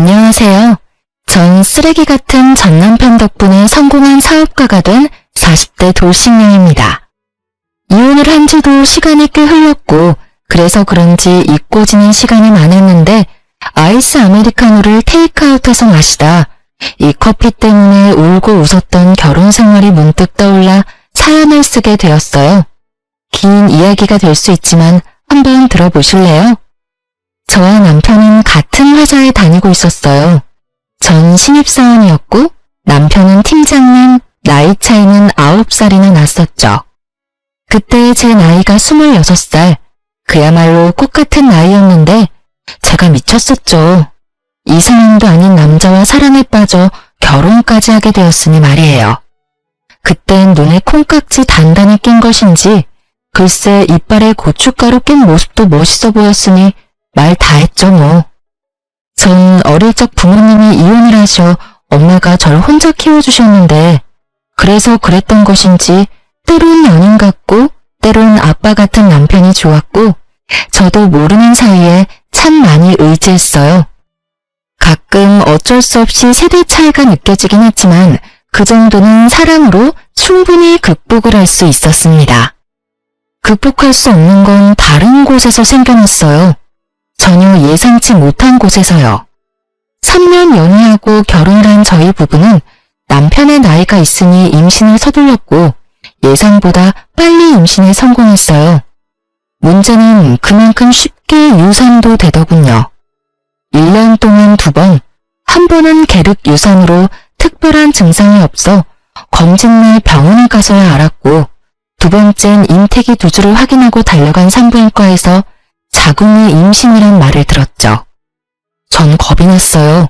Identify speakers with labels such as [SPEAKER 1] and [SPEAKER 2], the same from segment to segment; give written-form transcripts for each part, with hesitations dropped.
[SPEAKER 1] 안녕하세요. 전 쓰레기 같은 전 남편 덕분에 성공한 사업가가 된 40대 돌싱녀입니다. 이혼을 한 지도 시간이 꽤 흘렀고 그래서 그런지 잊고 지낸 시간이 많았는데 아이스 아메리카노를 테이크아웃해서 마시다 이 커피 때문에 울고 웃었던 결혼 생활이 문득 떠올라 사연을 쓰게 되었어요. 긴 이야기가 될 수 있지만 한번 들어보실래요? 저와 남편은 같은 회사에 다니고 있었어요. 전 신입사원이었고 남편은 팀장님, 나이 차이는 9살이나 났었죠. 그때 제 나이가 26살, 그야말로 꽃같은 나이였는데 제가 미쳤었죠. 이상형도 아닌 남자와 사랑에 빠져 결혼까지 하게 되었으니 말이에요. 그땐 눈에 콩깍지 단단히 낀 것인지 글쎄 이빨에 고춧가루 낀 모습도 멋있어 보였으니 말 다 했죠 뭐. 전 어릴 적 부모님이 이혼을 하셔 엄마가 절 혼자 키워주셨는데 그래서 그랬던 것인지 때론 연인 같고 때론 아빠 같은 남편이 좋았고 저도 모르는 사이에 참 많이 의지했어요. 가끔 어쩔 수 없이 세대 차이가 느껴지긴 했지만 그 정도는 사랑으로 충분히 극복을 할 수 있었습니다. 극복할 수 없는 건 다른 곳에서 생겨났어요. 전혀 예상치 못한 곳에서요. 3년 연애하고 결혼을 한 저희 부부는 남편의 나이가 있으니 임신을 서둘렀고 예상보다 빨리 임신에 성공했어요. 문제는 그만큼 쉽게 유산도 되더군요. 1년 동안 2번, 한 번은 계륵 유산으로 특별한 증상이 없어 검진날 병원에 가서야 알았고 두 번째는 인태기 두주를 확인하고 달려간 산부인과에서 자궁의 임신이란 말을 들었죠. 전 겁이 났어요.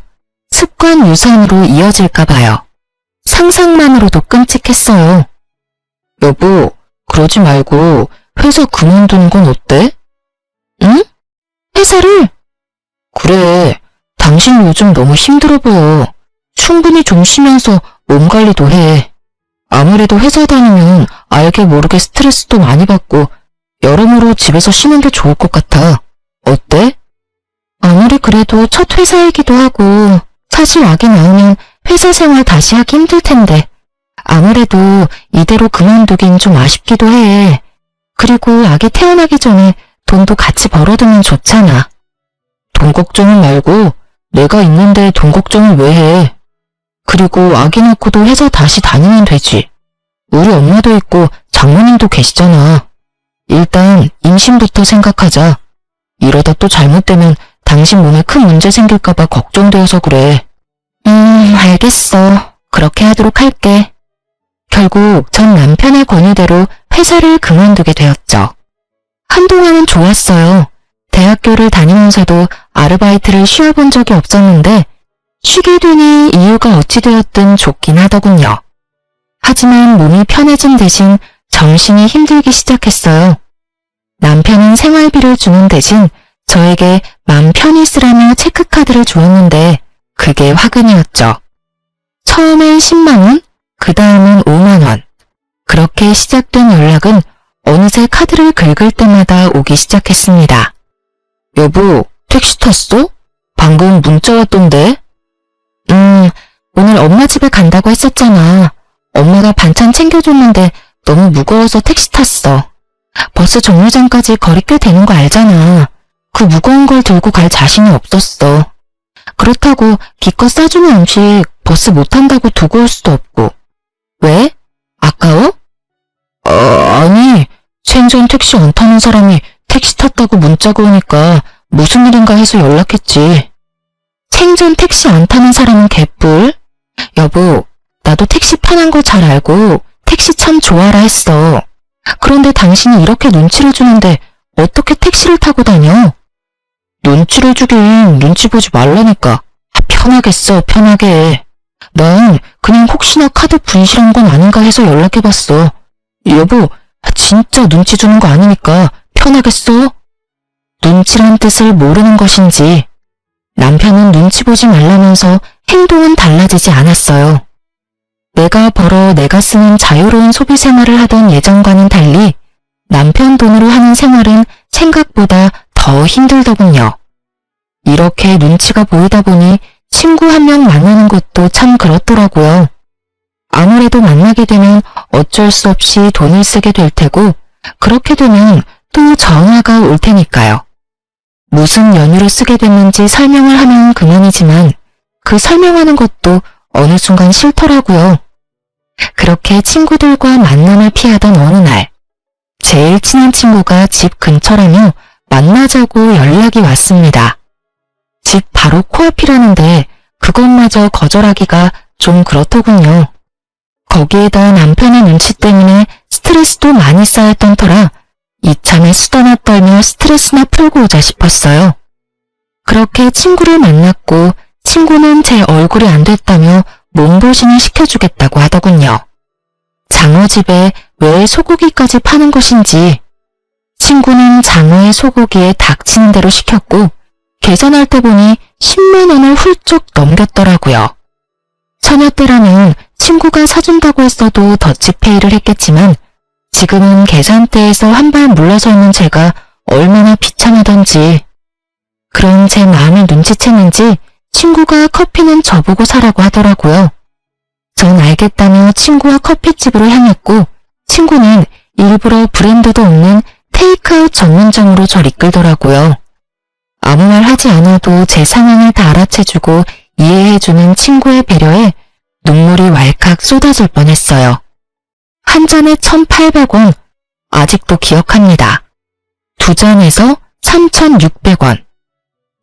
[SPEAKER 1] 습관 유산으로 이어질까 봐요. 상상만으로도 끔찍했어요. 여보, 그러지 말고 회사 그만두는 건 어때? 응? 회사를? 그래, 당신 요즘 너무 힘들어 보여. 충분히 좀 쉬면서 몸 관리도 해. 아무래도 회사 다니면 알게 모르게 스트레스도 많이 받고 여러모로 집에서 쉬는 게 좋을 것 같아. 어때? 아무리 그래도 첫 회사이기도 하고 사실 아기 낳으면 회사 생활 다시 하기 힘들 텐데 아무래도 이대로 그만두긴 좀 아쉽기도 해. 그리고 아기 태어나기 전에 돈도 같이 벌어두면 좋잖아. 돈 걱정은 말고 내가 있는데 돈 걱정을 왜 해? 그리고 아기 낳고도 회사 다시 다니면 되지. 우리 엄마도 있고 장모님도 계시잖아. 일단 임신부터 생각하자. 이러다 또 잘못되면 당신 몸에 큰 문제 생길까봐 걱정되어서 그래. 알겠어. 그렇게 하도록 할게. 결국 전 남편의 권유대로 회사를 그만두게 되었죠. 한동안은 좋았어요. 대학교를 다니면서도 아르바이트를 쉬어본 적이 없었는데 쉬게 되니 이유가 어찌 되었든 좋긴 하더군요. 하지만 몸이 편해진 대신 정신이 힘들기 시작했어요. 남편은 생활비를 주는 대신 저에게 맘 편히 쓰라며 체크카드를 주었는데 그게 화근이었죠. 처음엔 10만원, 그 다음은 5만원. 그렇게 시작된 연락은 어느새 카드를 긁을 때마다 오기 시작했습니다. 여보, 택시 탔어? 방금 문자 왔던데? 오늘 엄마 집에 간다고 했었잖아. 엄마가 반찬 챙겨줬는데 너무 무거워서 택시 탔어. 버스 정류장까지 거리 꽤 되는 거 알잖아. 그 무거운 걸 들고 갈 자신이 없었어. 그렇다고 기껏 싸주는 음식 버스 못 탄다고 두고 올 수도 없고. 왜? 아까워? 아니, 생전 택시 안 타는 사람이 택시 탔다고 문자가 오니까 무슨 일인가 해서 연락했지. 생전 택시 안 타는 사람은 개뿔? 여보, 나도 택시 편한 거 잘 알고 택시 참 좋아라 했어. 그런데 당신이 이렇게 눈치를 주는데 어떻게 택시를 타고 다녀? 눈치를 주긴 눈치 보지 말라니까. 편하게 써, 편하게. 난 그냥 혹시나 카드 분실한 건 아닌가 해서 연락해봤어. 여보, 진짜 눈치 주는 거 아니니까 편하게 써. 눈치란 뜻을 모르는 것인지 남편은 눈치 보지 말라면서 행동은 달라지지 않았어요. 내가 벌어 내가 쓰는 자유로운 소비 생활을 하던 예전과는 달리 남편 돈으로 하는 생활은 생각보다 더 힘들더군요. 이렇게 눈치가 보이다 보니 친구 한 명 만나는 것도 참 그렇더라고요. 아무래도 만나게 되면 어쩔 수 없이 돈을 쓰게 될 테고 그렇게 되면 또 전화가 올 테니까요. 무슨 연유로 쓰게 됐는지 설명을 하면 그만이지만 그 설명하는 것도 어느 순간 싫더라고요. 그렇게 친구들과 만남을 피하던 어느 날 제일 친한 친구가 집 근처라며 만나자고 연락이 왔습니다. 집 바로 코앞이라는데 그것마저 거절하기가 좀 그렇더군요. 거기에다 남편의 눈치 때문에 스트레스도 많이 쌓였던 터라 이참에 수다나 떨며 스트레스나 풀고 오자 싶었어요. 그렇게 친구를 만났고 친구는 제 얼굴이 안 됐다며 몸보신을 시켜주겠다고 하더군요. 장어집에 왜 소고기까지 파는 것인지 친구는 장어의 소고기에 닥치는 대로 시켰고 계산할 때 보니 10만 원을 훌쩍 넘겼더라고요. 처녀 때라면 친구가 사준다고 했어도 더치페이를 했겠지만 지금은 계산대에서 한 발 물러서 있는 제가 얼마나 비참하던지. 그런 제 마음을 눈치챘는지 친구가 커피는 저보고 사라고 하더라고요. 전 알겠다며 친구와 커피집으로 향했고 친구는 일부러 브랜드도 없는 테이크아웃 전문점으로 절 이끌더라고요. 아무 말 하지 않아도 제 상황을 다 알아채주고 이해해주는 친구의 배려에 눈물이 왈칵 쏟아질 뻔했어요. 한 잔에 1,800원, 아직도 기억합니다. 두 잔에서 3,600원.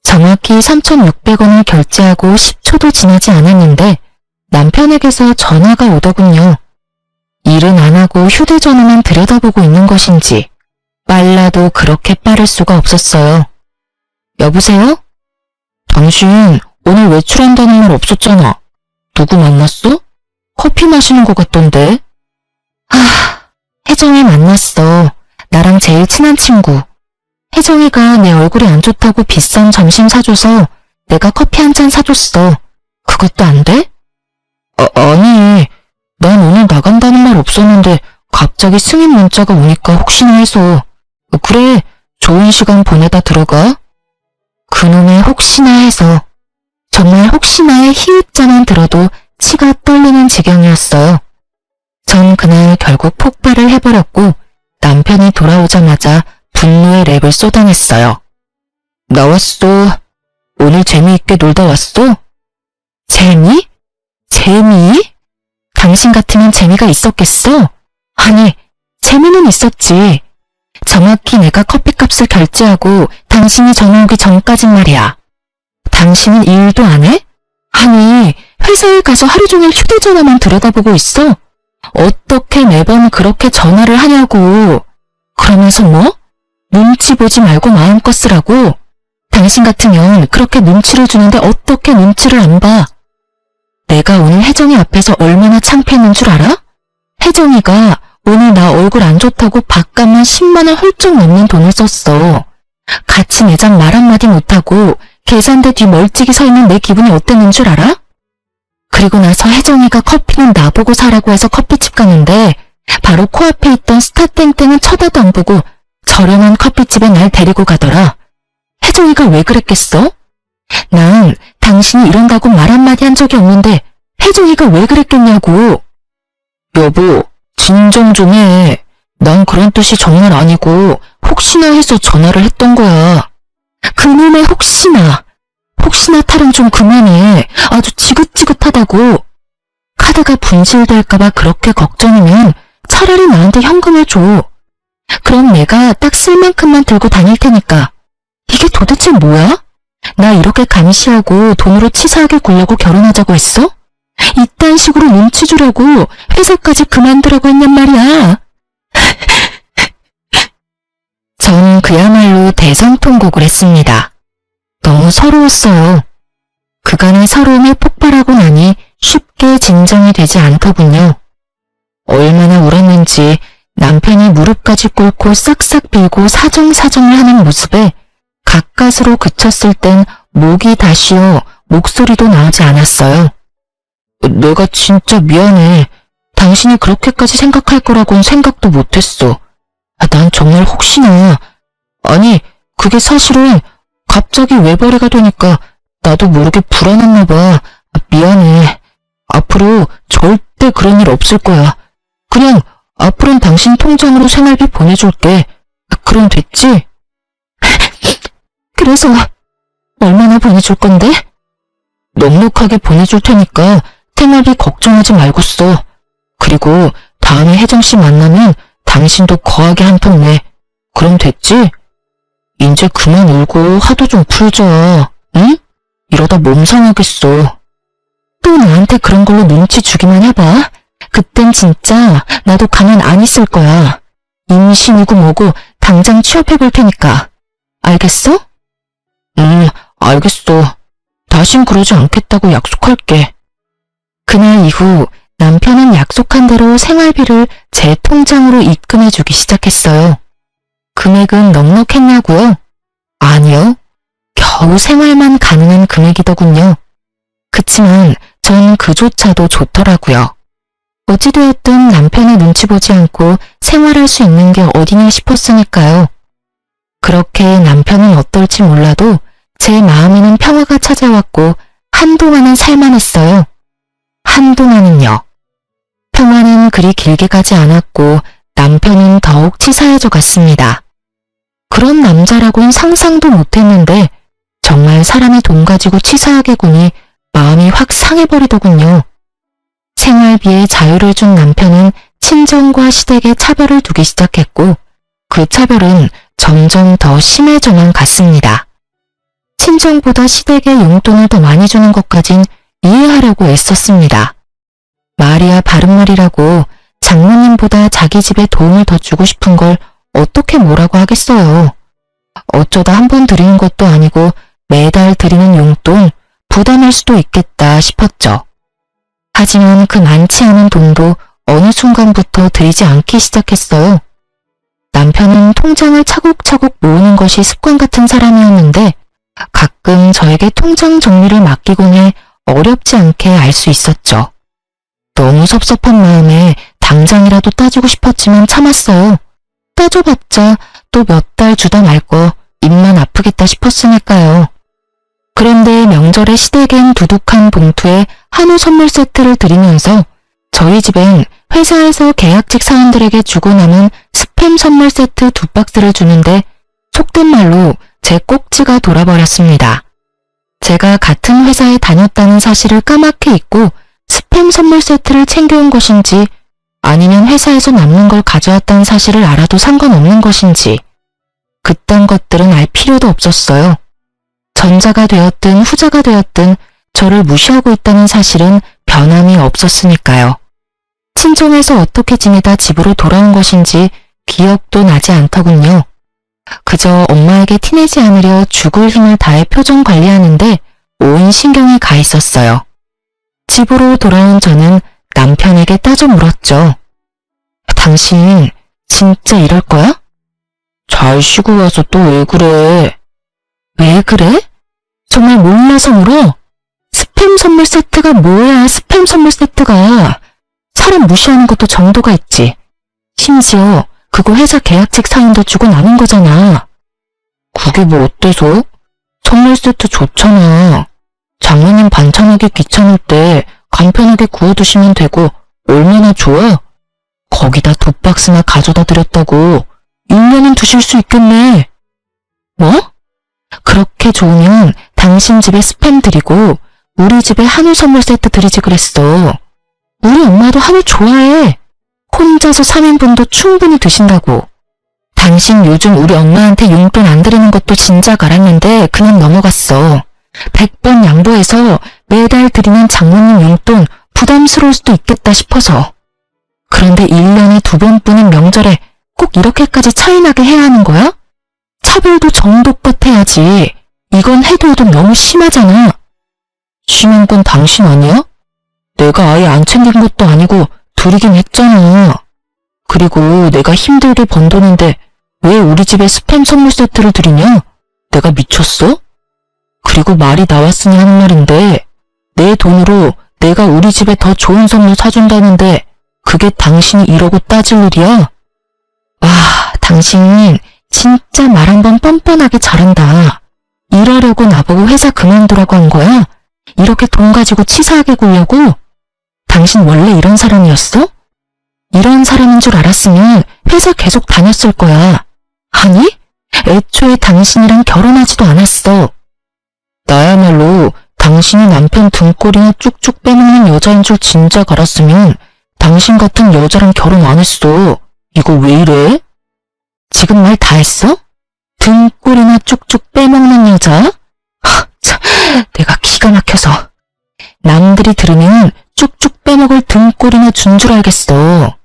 [SPEAKER 1] 정확히 3,600원을 결제하고 10초도 지나지 않았는데 남편에게서 전화가 오더군요. 일은 안 하고 휴대전화만 들여다보고 있는 것인지 빨라도 그렇게 빠를 수가 없었어요. 여보세요? 당신 오늘 외출한다는 말 없었잖아. 누구 만났어? 커피 마시는 것 같던데. 혜정이 만났어. 나랑 제일 친한 친구. 혜정이가 내 얼굴이 안 좋다고 비싼 점심 사줘서 내가 커피 한 잔 사줬어. 그것도 안 돼? 아니, 난 오늘 나간다는 말 없었는데 갑자기 승인 문자가 오니까 혹시나 해서. 그래, 좋은 시간 보내다 들어가. 그놈의 혹시나 해서. 정말 혹시나의 히읗자만 들어도 치가 떨리는 지경이었어요. 전 그날 결국 폭발을 해버렸고 남편이 돌아오자마자 분노의 랩을 쏟아냈어요. 나왔어. 오늘 재미있게 놀다 왔어? 재미? 재미? 당신 같으면 재미가 있었겠어? 아니, 재미는 있었지. 정확히 내가 커피값을 결제하고 당신이 전화 오기 전까진 말이야. 당신은 일도 안 해? 아니, 회사에 가서 하루 종일 휴대전화만 들여다보고 있어? 어떻게 매번 그렇게 전화를 하냐고. 그러면서 뭐? 눈치 보지 말고 마음껏 쓰라고? 당신 같으면 그렇게 눈치를 주는데 어떻게 눈치를 안 봐? 내가 오늘 혜정이 앞에서 얼마나 창피했는 줄 알아? 혜정이가 오늘 나 얼굴 안 좋다고 밥값만 10만 원 훌쩍 넘는 돈을 썼어. 같이 매장 말 한마디 못하고 계산대 뒤 멀찍이 서 있는 내 기분이 어땠는 줄 알아? 그리고 나서 혜정이가 커피는 나보고 사라고 해서 커피집 갔는데 바로 코앞에 있던 스타땡땡은 쳐다도 안 보고 저렴한 커피집에 날 데리고 가더라. 혜정이가 왜 그랬겠어? 난 당신이 이런다고 말 한마디 한 적이 없는데 혜정이가 왜 그랬겠냐고. 여보, 진정 좀 해. 난 그런 뜻이 정말 아니고 혹시나 해서 전화를 했던 거야. 그놈의 혹시나. 혹시나 탈은 좀 그만해. 아주 지긋지긋하다고. 카드가 분실될까봐 그렇게 걱정이면 차라리 나한테 현금을 줘. 그럼 내가 딱 쓸 만큼만 들고 다닐 테니까. 이게 도대체 뭐야? 나 이렇게 감시하고 돈으로 치사하게 굴려고 결혼하자고 했어? 이딴 식으로 눈치 주려고 회사까지 그만두라고 했냔 말이야. 전 그야말로 대성통곡을 했습니다. 너무 서러웠어요. 그간의 서러움이 폭발하고 나니 쉽게 진정이 되지 않더군요. 얼마나 울었는지 남편이 무릎까지 꿇고 싹싹 빌고 사정사정을 하는 모습에 가까스로 그쳤을 땐 목이 다 쉬어 목소리도 나오지 않았어요. 내가 진짜 미안해. 당신이 그렇게까지 생각할 거라고는 생각도 못했어. 난 정말 혹시나. 아니, 그게 사실은 갑자기 외벌이가 되니까 나도 모르게 불안했나 봐. 미안해. 앞으로 절대 그런 일 없을 거야. 그냥 앞으로는 당신 통장으로 생활비 보내줄게. 그럼 됐지? 그래서 얼마나 보내줄 건데? 넉넉하게 보내줄 테니까 생활비 걱정하지 말고 써. 그리고 다음에 혜정씨 만나면 당신도 거하게 한 통 내. 그럼 됐지? 이제 그만 울고 화도 좀 풀자. 응? 이러다 몸 상하겠어. 또 나한테 그런 걸로 눈치 주기만 해봐. 그땐 진짜 나도 가만 안 있을 거야. 임신이고 뭐고 당장 취업해 볼 테니까. 알겠어? 응, 알겠어. 다신 그러지 않겠다고 약속할게. 그날 이후 남편은 약속한 대로 생활비를 제 통장으로 입금해주기 시작했어요. 금액은 넉넉했냐고요? 아니요. 겨우 생활만 가능한 금액이더군요. 그치만 전 그조차도 좋더라고요. 어찌되었든 남편의 눈치 보지 않고 생활할 수 있는 게 어디냐 싶었으니까요. 그렇게 남편은 어떨지 몰라도 제 마음에는 평화가 찾아왔고 한동안은 살만했어요. 한동안은요. 평화는 그리 길게 가지 않았고 남편은 더욱 치사해져 갔습니다. 그런 남자라고는 상상도 못했는데 정말 사람이 돈 가지고 치사하게 구니 마음이 확 상해버리더군요. 생활비에 자유를 준 남편은 친정과 시댁에 차별을 두기 시작했고 그 차별은 점점 더 심해져만 갔습니다. 친정보다 시댁에 용돈을 더 많이 주는 것까진 이해하려고 애썼습니다. 말이야 바른말이라고 장모님보다 자기 집에 도움을 더 주고 싶은 걸 어떻게 뭐라고 하겠어요. 어쩌다 한 번 드리는 것도 아니고 매달 드리는 용돈 부담할 수도 있겠다 싶었죠. 하지만 그 많지 않은 돈도 어느 순간부터 드리지 않기 시작했어요. 남편은 통장을 차곡차곡 모으는 것이 습관 같은 사람이었는데 가끔 저에게 통장 정리를 맡기곤 해 어렵지 않게 알 수 있었죠. 너무 섭섭한 마음에 당장이라도 따지고 싶었지만 참았어요. 따져봤자 또 몇 달 주다 말 거 입만 아프겠다 싶었으니까요. 그런데 명절에 시댁엔 두둑한 봉투에 한우 선물 세트를 드리면서 저희 집엔 회사에서 계약직 사원들에게 주고 남은 스팸 선물 세트 2박스를 주는데 속된 말로 제 꼭지가 돌아버렸습니다. 제가 같은 회사에 다녔다는 사실을 까맣게 잊고 스팸 선물 세트를 챙겨온 것인지 아니면 회사에서 남는 걸 가져왔다는 사실을 알아도 상관없는 것인지 그딴 것들은 알 필요도 없었어요. 전자가 되었든 후자가 되었든 저를 무시하고 있다는 사실은 변함이 없었으니까요. 친정에서 어떻게 지내다 집으로 돌아온 것인지 기억도 나지 않더군요. 그저 엄마에게 티내지 않으려 죽을 힘을 다해 표정 관리하는데 온 신경이 가 있었어요. 집으로 돌아온 저는 남편에게 따져 물었죠. 당신 진짜 이럴 거야? 잘 쉬고 와서 또 왜 그래? 왜 그래? 정말 몰라서 물어? 스팸 선물 세트가 뭐야, 스팸 선물 세트가. 사람 무시하는 것도 정도가 있지. 심지어 그거 회사 계약직 사원도 주고 남은 거잖아. 그게 뭐 어때서? 선물 세트 좋잖아. 장모님 반찬하기 귀찮을 때 간편하게 구워두시면 되고 얼마나 좋아? 거기다 2박스나 가져다 드렸다고 1년은 두실 수 있겠네. 뭐? 그렇게 좋으면 당신 집에 스팸 드리고 우리 집에 한우 선물 세트 드리지 그랬어. 우리 엄마도 한우 좋아해. 혼자서 3인분도 충분히 드신다고. 당신 요즘 우리 엄마한테 용돈 안 드리는 것도 진작 알았는데 그냥 넘어갔어. 100번 양보해서 매달 드리는 장모님 용돈 부담스러울 수도 있겠다 싶어서. 그런데 1년에 2번뿐인 명절에 꼭 이렇게까지 차이나게 해야 하는 거야? 차별도 정도껏 해야지. 이건 해도 해도 너무 심하잖아. 심한 건 당신 아니야? 내가 아예 안 챙긴 것도 아니고 드리긴 했잖아. 그리고 내가 힘들게 번 돈인데 왜 우리 집에 스팸 선물 세트를 드리냐? 내가 미쳤어? 그리고 말이 나왔으니 하는 말인데 내 돈으로 내가 우리 집에 더 좋은 선물 사준다는데 그게 당신이 이러고 따질 일이야? 와, 당신 진짜 말 한 번 뻔뻔하게 잘한다. 이러려고 나보고 회사 그만두라고 한 거야? 이렇게 돈 가지고 치사하게 굴려고? 당신 원래 이런 사람이었어? 이런 사람인 줄 알았으면 회사 계속 다녔을 거야. 아니? 애초에 당신이랑 결혼하지도 않았어. 나야말로 당신이 남편 등골이나 쭉쭉 빼먹는 여자인 줄 진작 알았으면 당신 같은 여자랑 결혼 안 했어. 이거 왜 이래? 지금 말 다 했어? 등골이나 쭉쭉 빼먹는 여자? 참, 내가 기가 막혀서. 남들이 들으면 쭉쭉 빼먹을 등골이나 준 줄 알겠어.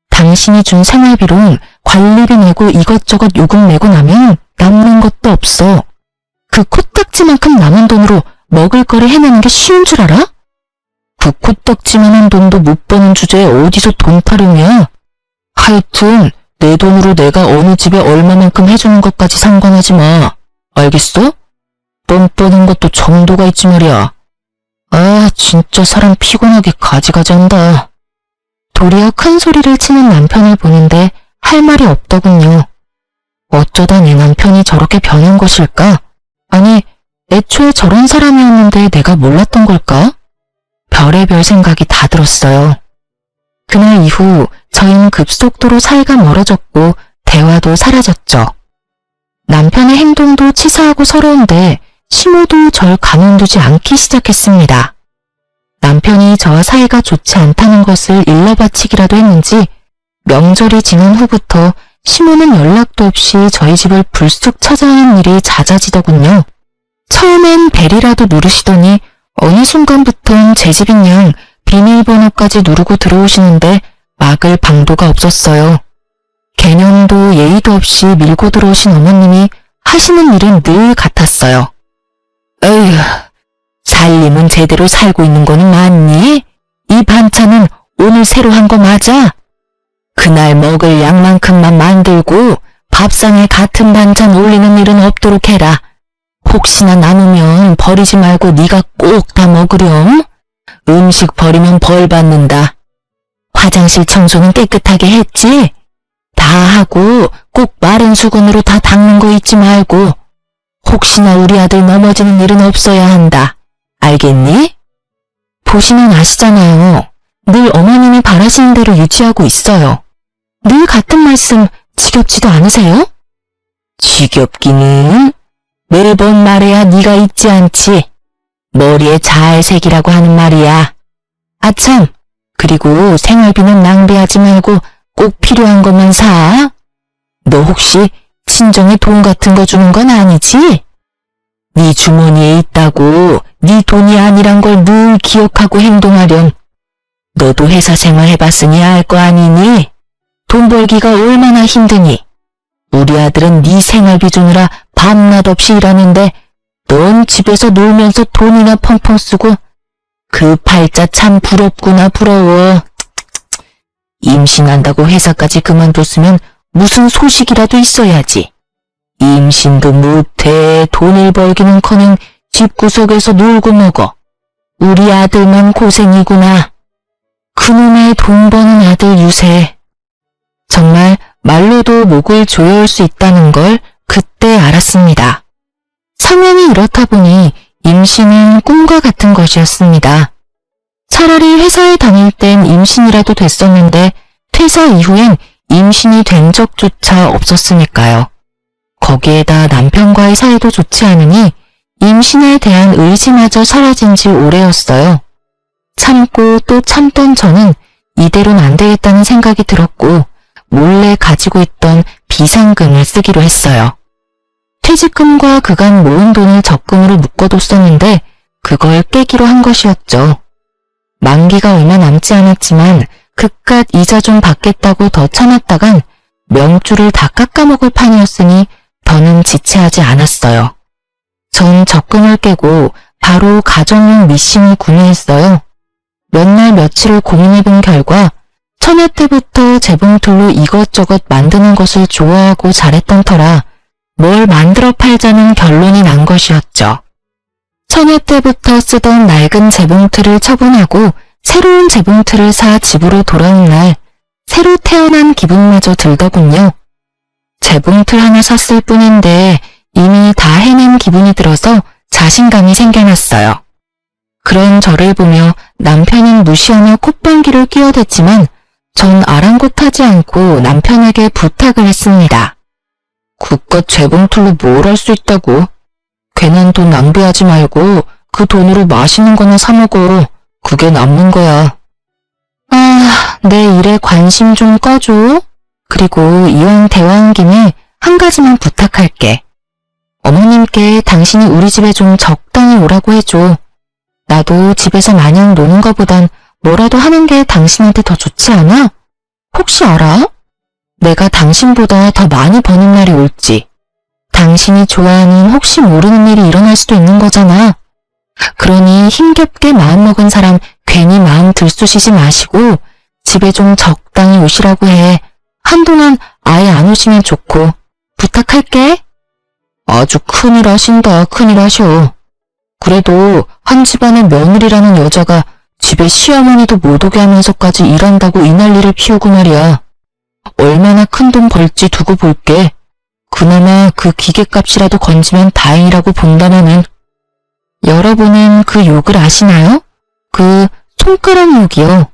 [SPEAKER 1] 당신이 준 생활비로 관리비 내고 이것저것 요금 내고 나면 남는 것도 없어. 그 코딱지만큼 남은 돈으로 먹을 거리 해내는 게 쉬운 줄 알아? 그 코딱지만한 돈도 못 버는 주제에 어디서 돈 타령이야? 하여튼 내 돈으로 내가 어느 집에 얼마만큼 해주는 것까지 상관하지 마. 알겠어? 뻔뻔한 것도 정도가 있지 말이야. 아, 진짜 사람 피곤하게 가지가지한다. 도리어 큰 소리를 치는 남편을 보는데 할 말이 없더군요. 어쩌다 내 남편이 저렇게 변한 것일까? 아니, 애초에 저런 사람이었는데 내가 몰랐던 걸까? 별의별 생각이 다 들었어요. 그날 이후 저희는 급속도로 사이가 멀어졌고 대화도 사라졌죠. 남편의 행동도 치사하고 서러운데 심호도 절 가만두지 않기 시작했습니다. 남편이 저와 사이가 좋지 않다는 것을 일러바치기라도 했는지 명절이 지난 후부터 심호는 연락도 없이 저희 집을 불쑥 찾아오는 일이 잦아지더군요. 처음엔 벨이라도 누르시더니 어느 순간부턴 제 집인 양 비밀번호까지 누르고 들어오시는데 막을 방도가 없었어요. 개념도 예의도 없이 밀고 들어오신 어머님이 하시는 일은 늘 같았어요. 에휴, 살림은 제대로 살고 있는 거는 맞니? 이 반찬은 오늘 새로 한 거 맞아? 그날 먹을 양만큼만 만들고 밥상에 같은 반찬 올리는 일은 없도록 해라. 혹시나 남으면 버리지 말고 네가 꼭 다 먹으렴. 음식 버리면 벌 받는다. 화장실 청소는 깨끗하게 했지? 다 하고 꼭 마른 수건으로 다 닦는 거 잊지 말고. 혹시나 우리 아들 넘어지는 일은 없어야 한다. 알겠니? 보시면 아시잖아요. 늘 어머님이 바라시는 대로 유지하고 있어요. 늘 같은 말씀 지겹지도 않으세요? 지겹기는? 매번 말해야 네가 잊지 않지. 머리에 잘 새기라고 하는 말이야. 아참, 그리고 생활비는 낭비하지 말고 꼭 필요한 것만 사. 너 혹시 친정에 돈 같은 거 주는 건 아니지? 네 주머니에 있다고 네 돈이 아니란 걸 늘 기억하고 행동하렴. 너도 회사 생활 해봤으니 알 거 아니니? 돈 벌기가 얼마나 힘드니? 우리 아들은 네 생활비 주느라 밤낮 없이 일하는데 넌 집에서 놀면서 돈이나 펑펑 쓰고 그 팔자 참 부럽구나 부러워. 임신한다고 회사까지 그만뒀으면 무슨 소식이라도 있어야지. 임신도 못해 돈을 벌기는커녕 집구석에서 놀고 먹어. 우리 아들만 고생이구나. 그놈의 돈 버는 아들 유세. 정말 말로도 목을 조여올 수 있다는 걸 그때 알았습니다. 성향이 이렇다 보니 임신은 꿈과 같은 것이었습니다. 차라리 회사에 다닐 땐 임신이라도 됐었는데 퇴사 이후엔 임신이 된 적조차 없었으니까요. 거기에다 남편과의 사이도 좋지 않으니 임신에 대한 의지마저 사라진 지 오래였어요. 참고 또 참던 저는 이대로는 안 되겠다는 생각이 들었고 몰래 가지고 있던 비상금을 쓰기로 했어요. 퇴직금과 그간 모은 돈을 적금으로 묶어뒀었는데 그걸 깨기로 한 것이었죠. 만기가 얼마 남지 않았지만 그깟 이자 좀 받겠다고 더 참았다간 명줄을 다 깎아먹을 판이었으니 더는 지체하지 않았어요. 전 적금을 깨고 바로 가정용 미싱을 구매했어요. 몇 날 며칠을 고민해본 결과 처녀 때부터 재봉틀로 이것저것 만드는 것을 좋아하고 잘했던 터라 뭘 만들어 팔자는 결론이 난 것이었죠. 처녀 때부터 쓰던 낡은 재봉틀을 처분하고 새로운 재봉틀을 사 집으로 돌아온 날 새로 태어난 기분마저 들더군요. 재봉틀 하나 샀을 뿐인데 이미 다 해낸 기분이 들어서 자신감이 생겨났어요. 그런 저를 보며 남편은 무시하며 콧방귀를 끼어댔지만 전 아랑곳하지 않고 남편에게 부탁을 했습니다. 그깟 재봉틀로 뭘 할 수 있다고. 괜한 돈 낭비하지 말고 그 돈으로 맛있는 거나 사 먹어. 그게 남는 거야. 아, 내 일에 관심 좀 꺼줘. 그리고 이왕 대화한 김에 한 가지만 부탁할게. 어머님께 당신이 우리 집에 좀 적당히 오라고 해줘. 나도 집에서 마냥 노는 거보단 뭐라도 하는 게 당신한테 더 좋지 않아? 혹시 알아? 내가 당신보다 더 많이 버는 날이 올지. 당신이 좋아하는 혹시 모르는 일이 일어날 수도 있는 거잖아. 그러니 힘겹게 마음먹은 사람 괜히 마음 들쑤시지 마시고 집에 좀 적당히 오시라고 해. 한동안 아예 안 오시면 좋고. 부탁할게. 아주 큰일 하신다. 큰일 하셔. 그래도 한 집안의 며느리라는 여자가 집에 시어머니도 못 오게 하면서까지 일한다고 이 난리를 피우고 말이야. 얼마나 큰 돈 벌지 두고 볼게. 그나마 그 기계값이라도 건지면 다행이라고 본다마는. 여러분은 그 욕을 아시나요? 그 손가락 욕이요.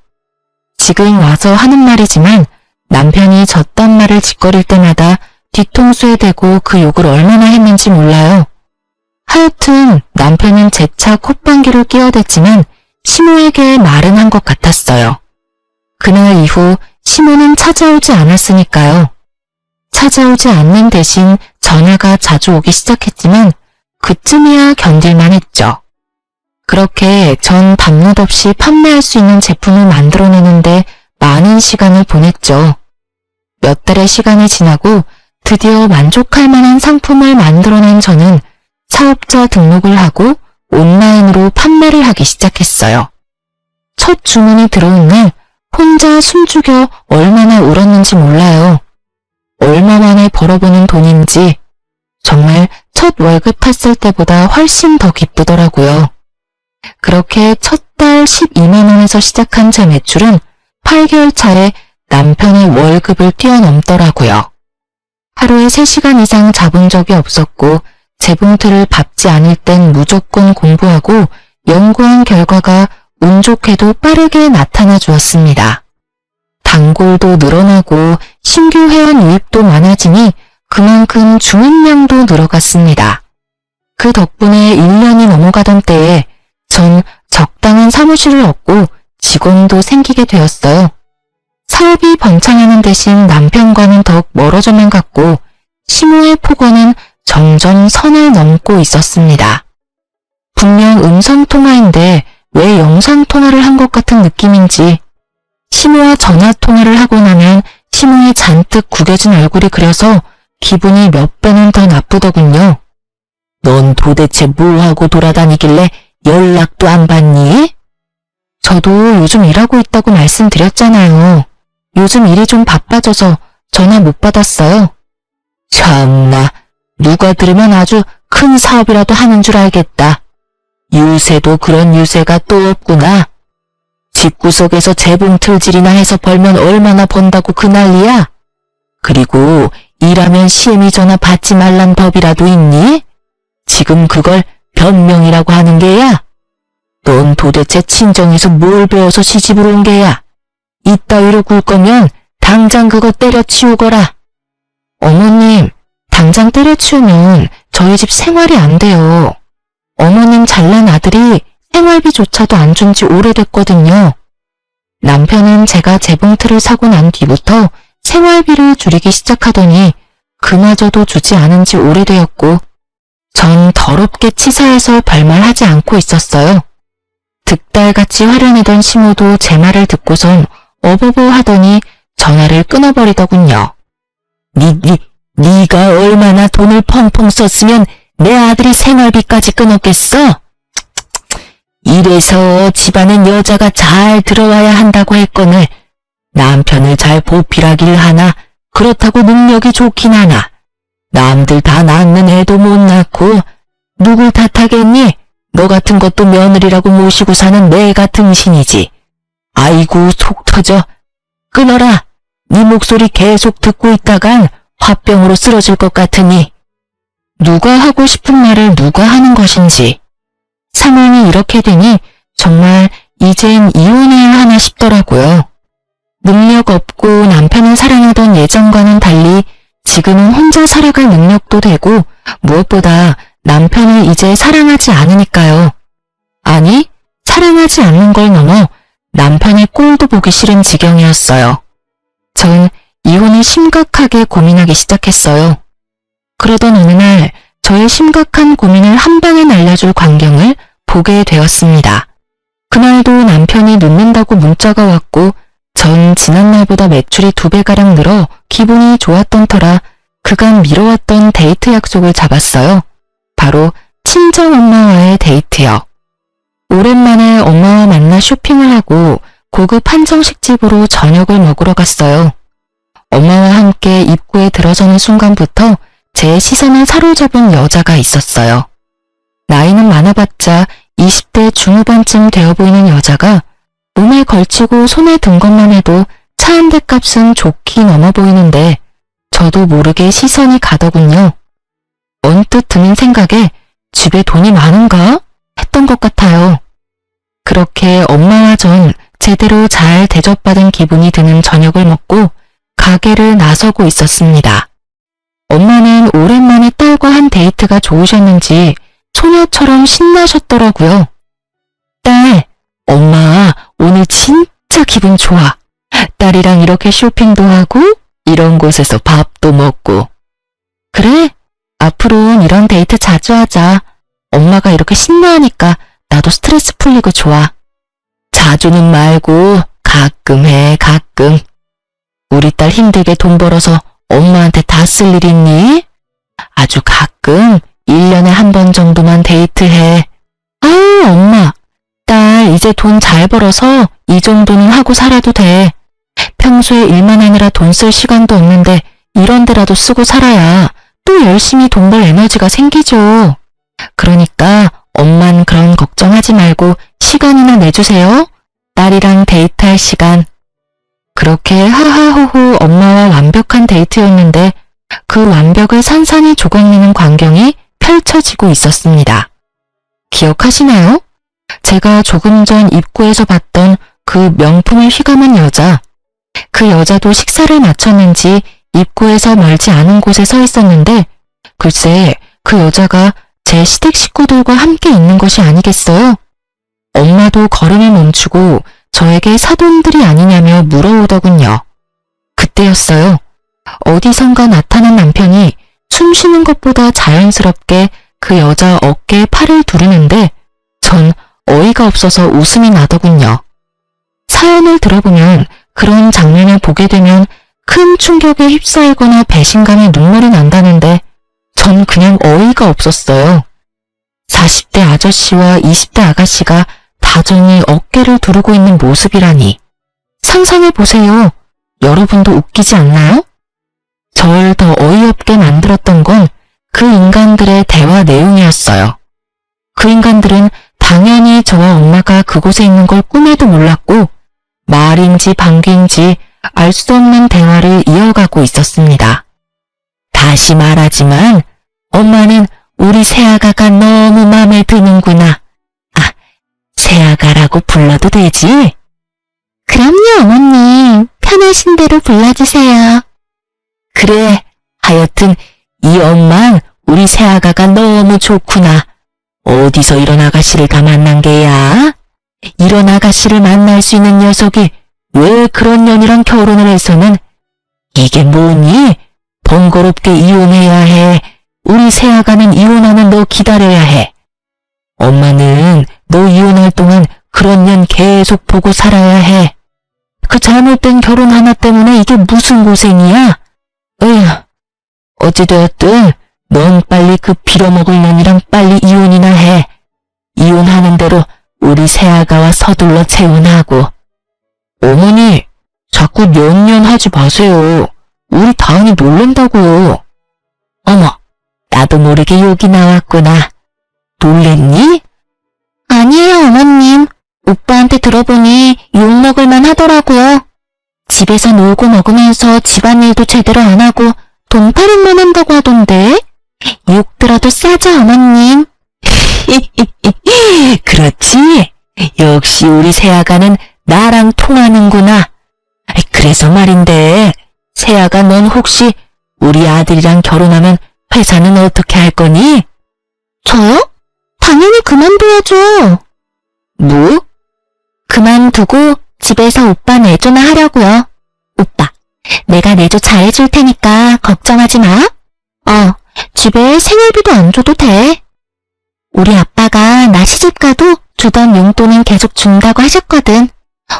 [SPEAKER 1] 지금 와서 하는 말이지만 남편이 저딴 말을 짓거릴 때마다 뒤통수에 대고 그 욕을 얼마나 했는지 몰라요. 하여튼 남편은 재차 콧방귀를 끼어댔지만 시모에게 말은 한 것 같았어요. 그날 이후 시모는 찾아오지 않았으니까요. 찾아오지 않는 대신 전화가 자주 오기 시작했지만 그쯤이야 견딜만 했죠. 그렇게 전 밤낮 없이 판매할 수 있는 제품을 만들어내는데 많은 시간을 보냈죠. 몇 달의 시간이 지나고 드디어 만족할 만한 상품을 만들어낸 저는 사업자 등록을 하고 온라인으로 판매를 하기 시작했어요. 첫 주문이 들어온 날 혼자 숨죽여 얼마나 울었는지 몰라요. 얼마 만에 벌어보는 돈인지 정말 첫 월급 탔을 때보다 훨씬 더 기쁘더라고요. 그렇게 첫 달 12만 원에서 시작한 제 매출은 8개월 차에 남편의 월급을 뛰어넘더라고요. 하루에 3시간 이상 자본 적이 없었고 재봉틀을 밟지 않을 땐 무조건 공부하고 연구한 결과가 운 좋게도 빠르게 나타나 주었습니다. 단골도 늘어나고 신규 회원 유입도 많아지니 그만큼 주문량도 늘어갔습니다. 그 덕분에 1년이 넘어가던 때에 전 적당한 사무실을 얻고 직원도 생기게 되었어요. 사업이 번창하는 대신 남편과는 더욱 멀어져만 갔고 시모의 폭언은 점점 선을 넘고 있었습니다. 분명 음성통화인데 왜 영상통화를 한 것 같은 느낌인지 시모와 전화통화를 하고 나면 시모의 잔뜩 구겨진 얼굴이 그려서 기분이 몇 배는 더 나쁘더군요. 넌 도대체 뭐하고 돌아다니길래 연락도 안 받니? 저도 요즘 일하고 있다고 말씀드렸잖아요. 요즘 일이 좀 바빠져서 전화 못 받았어요. 참나, 누가 들으면 아주 큰 사업이라도 하는 줄 알겠다. 유세도 그런 유세가 또 없구나. 집구석에서 재봉틀질이나 해서 벌면 얼마나 번다고 그 난리야? 그리고 일하면 시엠이 전화 받지 말란 법이라도 있니? 지금 그걸 변명이라고 하는 게야? 넌 도대체 친정에서 뭘 배워서 시집을 온 게야? 이따위로 굴 거면 당장 그거 때려치우거라. 어머님, 당장 때려치우면 저희 집 생활이 안 돼요. 어머님 잘난 아들이 생활비조차도 안 준 지 오래됐거든요. 남편은 제가 재봉틀을 사고 난 뒤부터 생활비를 줄이기 시작하더니 그마저도 주지 않은 지 오래되었고 전 더럽게 치사해서 별말하지 않고 있었어요. 득달같이 화려내던 시모도 제 말을 듣고선 어버버 하더니 전화를 끊어버리더군요. 네가 얼마나 돈을 펑펑 썼으면 내 아들이 생활비까지 끊었겠어? 이래서 집안엔 여자가 잘 들어와야 한다고 했거늘 남편을 잘 보필하길 하나 그렇다고 능력이 좋긴 하나 남들 다 낳는 애도 못 낳고 누굴 탓하겠니? 너 같은 것도 며느리라고 모시고 사는 내가 등신이지. 아이고 속 터져. 끊어라. 네 목소리 계속 듣고 있다간 화병으로 쓰러질 것 같으니. 누가 하고 싶은 말을 누가 하는 것인지. 상황이 이렇게 되니 정말 이젠 이혼해야 하나 싶더라고요. 능력 없고 남편을 사랑하던 예전과는 달리 지금은 혼자 살아갈 능력도 되고 무엇보다 남편을 이제 사랑하지 않으니까요. 아니, 사랑하지 않는 걸 넘어 남편의 꼴도 보기 싫은 지경이었어요. 전 이혼을 심각하게 고민하기 시작했어요. 그러던 어느 날 저의 심각한 고민을 한 방에 날려줄 광경을 보게 되었습니다. 그날도 남편이 늦는다고 문자가 왔고 전 지난날보다 매출이 2배가량 늘어 기분이 좋았던 터라 그간 미뤄왔던 데이트 약속을 잡았어요. 바로 친정엄마와의 데이트요. 오랜만에 엄마와 만나 쇼핑을 하고 고급 한정식 집으로 저녁을 먹으러 갔어요. 엄마와 함께 입구에 들어서는 순간부터 제 시선을 사로잡은 여자가 있었어요. 나이는 많아봤자 20대 중후반쯤 되어 보이는 여자가 몸에 걸치고 손에 든 것만 해도 차 한 대 값은 좋게 넘어 보이는데 저도 모르게 시선이 가더군요. 언뜻 드는 생각에 집에 돈이 많은가? 했던 것 같아요. 그렇게 엄마와 전 제대로 잘 대접받은 기분이 드는 저녁을 먹고 가게를 나서고 있었습니다. 엄마는 오랜만에 딸과 한 데이트가 좋으셨는지 소녀처럼 신나셨더라고요. 딸, 엄마 오늘 진짜 기분 좋아. 딸이랑 이렇게 쇼핑도 하고 이런 곳에서 밥도 먹고. 그래? 앞으로는 이런 데이트 자주 하자. 엄마가 이렇게 신나하니까 나도 스트레스 풀리고 좋아. 자주는 말고 가끔 해, 가끔. 우리 딸 힘들게 돈 벌어서 엄마한테 다 쓸 일 있니? 아주 가끔 1년에 한 번 정도만 데이트해. 아유, 엄마. 딸 이제 돈 잘 벌어서 이 정도는 하고 살아도 돼. 평소에 일만 하느라 돈 쓸 시간도 없는데 이런 데라도 쓰고 살아야 또 열심히 돈 벌 에너지가 생기죠. 그러니까 엄만 그런 걱정하지 말고 시간이나 내주세요. 딸이랑 데이트할 시간. 그렇게 하하호호 엄마와 완벽한 데이트였는데 그 완벽을 산산이 조각내는 광경이 펼쳐지고 있었습니다. 기억하시나요? 제가 조금 전 입구에서 봤던 그 명품을 휘감은 여자. 그 여자도 식사를 마쳤는지 입구에서 멀지 않은 곳에 서 있었는데 글쎄 그 여자가 제 시댁 식구들과 함께 있는 것이 아니겠어요? 엄마도 걸음을 멈추고 저에게 사돈들이 아니냐며 물어오더군요. 그때였어요. 어디선가 나타난 남편이 숨 쉬는 것보다 자연스럽게 그 여자 어깨에 팔을 두르는데 전 어이가 없어서 웃음이 나더군요. 사연을 들어보면 그런 장면을 보게 되면 큰 충격에 휩싸이거나 배신감에 눈물이 난다는데 전 그냥 어이가 없었어요. 40대 아저씨와 20대 아가씨가 다정히 어깨를 두르고 있는 모습이라니. 상상해보세요. 여러분도 웃기지 않나요? 절 더 어이없게 만들었던 건 그 인간들의 대화 내용이었어요. 그 인간들은 당연히 저와 엄마가 그곳에 있는 걸 꿈에도 몰랐고 말인지 방귀인지 알 수 없는 대화를 이어가고 있었습니다. 다시 말하지만 엄마는 우리 새아가가 너무 마음에 드는구나. 아, 새아가라고 불러도 되지? 그럼요, 어머님. 편하신 대로 불러주세요. 그래, 하여튼 이 엄만 우리 새아가가 너무 좋구나. 어디서 이런 아가씨를 다 만난 게야? 이런 아가씨를 만날 수 있는 녀석이 왜 그런 년이랑 결혼을 해서는 이게 뭐니? 번거롭게 이혼해야 해. 우리 새아가는 이혼하면 너 기다려야 해. 엄마는 너 이혼할 동안 그런 년 계속 보고 살아야 해. 그 잘못된 결혼 하나 때문에 이게 무슨 고생이야? 어휴, 어찌되었든 넌 빨리 그 빌어먹을 년이랑 빨리 이혼이나 해. 이혼하는 대로 우리 새아가와 서둘러 재혼하고. 어머니, 자꾸 년년 하지 마세요. 우리 다은이 놀란다고요. 어머, 나도 모르게 욕이 나왔구나. 놀랬니? 아니에요, 어머님. 오빠한테 들어보니 욕먹을만 하더라고요. 집에서 놀고 먹으면서 집안일도 제대로 안 하고 돈 타령만 한다고 하던데. 욕 들어도 싸죠, 어머님.
[SPEAKER 2] 그렇지? 역시 우리 새아가는 나랑 통하는구나. 그래서 말인데, 새아가 넌 혹시 우리 아들이랑 결혼하면 회사는 어떻게 할 거니?
[SPEAKER 1] 저요? 당연히 그만둬야죠.
[SPEAKER 2] 뭐?
[SPEAKER 1] 그만두고 집에서 오빠 내조나 하려고요. 오빠, 내가 내조 잘해줄 테니까 걱정하지 마. 집에 생활비도 안 줘도 돼. 우리 아빠가 나 시집가도 주던 용돈은 계속 준다고 하셨거든.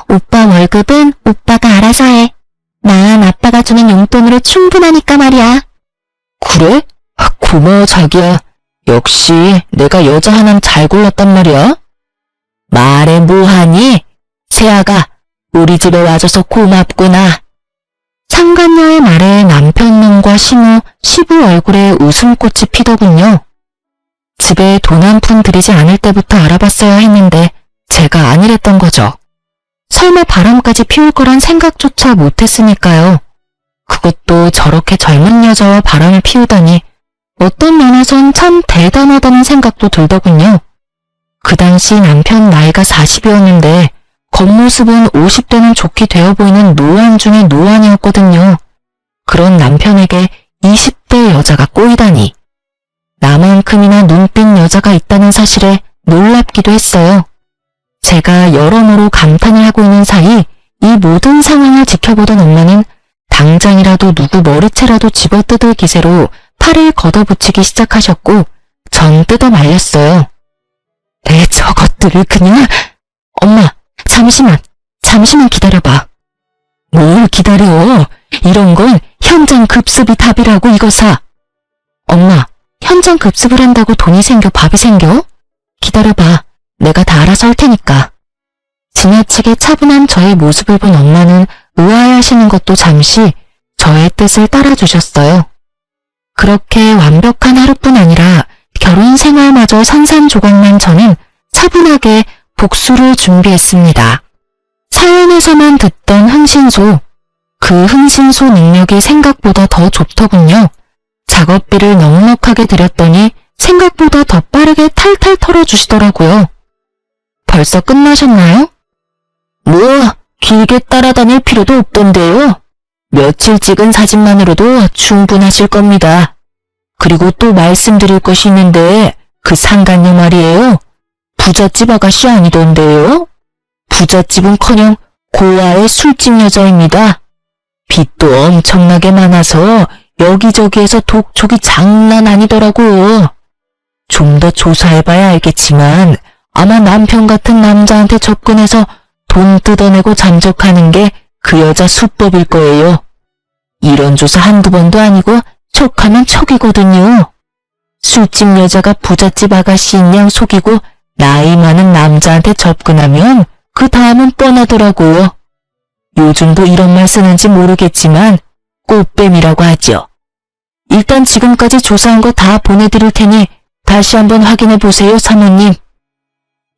[SPEAKER 1] 오빠 월급은 오빠가 알아서 해. 난 아빠가 주는 용돈으로 충분하니까 말이야.
[SPEAKER 2] 그래? 고마워 자기야. 역시 내가 여자 하나는 잘 골랐단 말이야. 말해 뭐하니? 새아가 우리 집에 와줘서 고맙구나.
[SPEAKER 1] 상간녀의 말에 남편 눈과 시부 얼굴에 웃음꽃이 피더군요. 집에 돈 한 푼 들이지 않을 때부터 알아봤어야 했는데 제가 아니랬던 거죠. 설마 바람까지 피울 거란 생각조차 못했으니까요. 그것도 저렇게 젊은 여자와 바람을 피우다니 어떤 면에선 참 대단하다는 생각도 들더군요. 그 당시 남편 나이가 40이었는데 겉모습은 50대는 좋게 되어 보이는 노안 중의 노안이었거든요. 그런 남편에게 20대 여자가 꼬이다니. 나만큼이나 눈빛 여자가 있다는 사실에 놀랍기도 했어요. 제가 여러모로 감탄을 하고 있는 사이 이 모든 상황을 지켜보던 엄마는 당장이라도 누구 머리채라도 집어뜯을 기세로 팔을 걷어붙이기 시작하셨고 전 뜯어 말렸어요. 내 저것들을 그냥... 엄마, 잠시만 기다려봐. 뭘 기다려? 이런 건 현장 급습이 답이라고 이거사. 엄마, 현장 급습을 한다고 돈이 생겨 밥이 생겨? 기다려봐. 내가 다 알아서 할 테니까. 지나치게 차분한 저의 모습을 본 엄마는 의아해하시는 것도 잠시 저의 뜻을 따라주셨어요. 그렇게 완벽한 하루뿐 아니라 결혼 생활마저 산산조각난 저는 차분하게 복수를 준비했습니다. 사연에서만 듣던 흥신소, 그 흥신소 능력이 생각보다 더 좋더군요. 작업비를 넉넉하게 들였더니 생각보다 더 빠르게 탈탈 털어주시더라고요. 벌써 끝나셨나요?
[SPEAKER 2] 뭐 길게 따라다닐 필요도 없던데요. 며칠 찍은 사진만으로도 충분하실 겁니다. 그리고 또 말씀드릴 것이 있는데 그 상간녀 말이에요. 부잣집 아가씨 아니던데요. 부잣집은커녕 고아의 술집 여자입니다. 빚도 엄청나게 많아서 여기저기에서 독촉이 장난 아니더라고요. 좀 더 조사해봐야 알겠지만 아마 남편 같은 남자한테 접근해서 돈 뜯어내고 잠적하는 게 그 여자 수법일 거예요. 이런 조사 한두 번도 아니고 척하면 척이거든요. 술집 여자가 부잣집 아가씨인 양 속이고 나이 많은 남자한테 접근하면 그 다음은 뻔하더라고요. 요즘도 이런 말 쓰는지 모르겠지만 꽃뱀이라고 하죠. 일단 지금까지 조사한 거 다 보내드릴 테니 다시 한번 확인해 보세요, 사모님.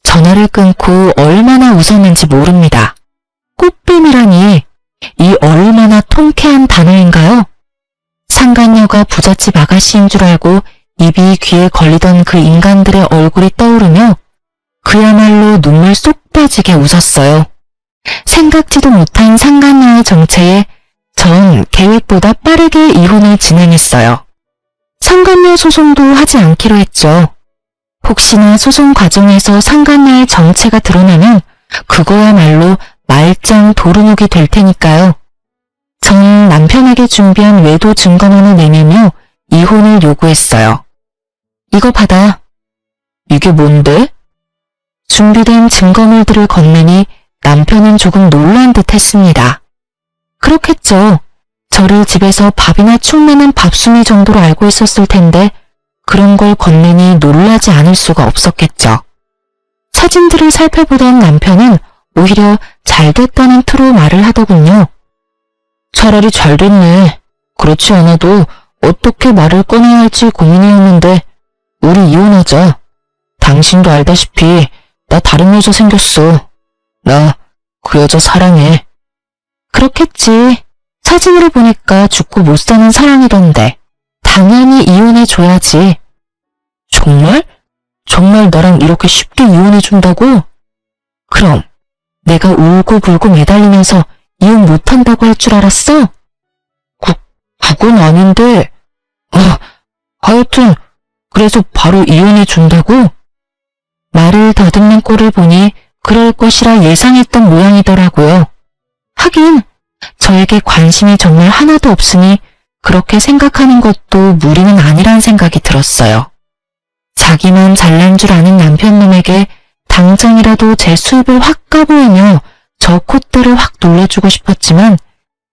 [SPEAKER 2] 전화를 끊고 얼마나 웃었는지 모릅니다. 꽃뱀이라니 이 얼마나 통쾌한 단어인가요? 상간녀가 부잣집 아가씨인 줄 알고 입이 귀에 걸리던 그 인간들의 얼굴이 떠오르며 그야말로 눈물 쏙 빠지게 웃었어요. 생각지도 못한 상간녀의 정체에 전 계획보다 빠르게 이혼을 진행했어요. 상간녀 소송도 하지 않기로 했죠. 혹시나 소송 과정에서 상간녀의 정체가 드러나면 그거야말로 말짱 도루묵이 될 테니까요. 전 남편에게 준비한 외도 증거문을 내밀며 이혼을 요구했어요. 이거 받아. 이게 뭔데? 준비된 증거물들을 건네니 남편은 조금 놀란 듯 했습니다. 그렇겠죠. 저를 집에서 밥이나 축 내는 밥순이 정도로 알고 있었을 텐데 그런 걸 건네니 놀라지 않을 수가 없었겠죠. 사진들을 살펴보던 남편은 오히려 잘됐다는 투로 말을 하더군요. 차라리 잘됐네. 그렇지 않아도 어떻게 말을 꺼내야 할지 고민이었는데 우리 이혼하자. 당신도 알다시피 나 다른 여자 생겼어. 나 그 여자 사랑해. 그렇겠지. 사진으로 보니까 죽고 못 사는 사랑이던데.
[SPEAKER 1] 당연히 이혼해줘야지.
[SPEAKER 2] 정말? 정말 나랑 이렇게 쉽게 이혼해준다고?
[SPEAKER 1] 그럼 내가 울고불고 매달리면서 이혼 못한다고 할 줄 알았어?
[SPEAKER 2] 그건 아닌데. 하여튼 그래서 바로 이혼해준다고?
[SPEAKER 1] 말을 더듬는 꼴을 보니 그럴 것이라 예상했던 모양이더라고요. 하긴 저에게 관심이 정말 하나도 없으니 그렇게 생각하는 것도 무리는 아니란 생각이 들었어요. 자기만 잘난 줄 아는 남편놈에게 당장이라도 제 수입을 확 까보이며 저 콧대를 확 놀려주고 싶었지만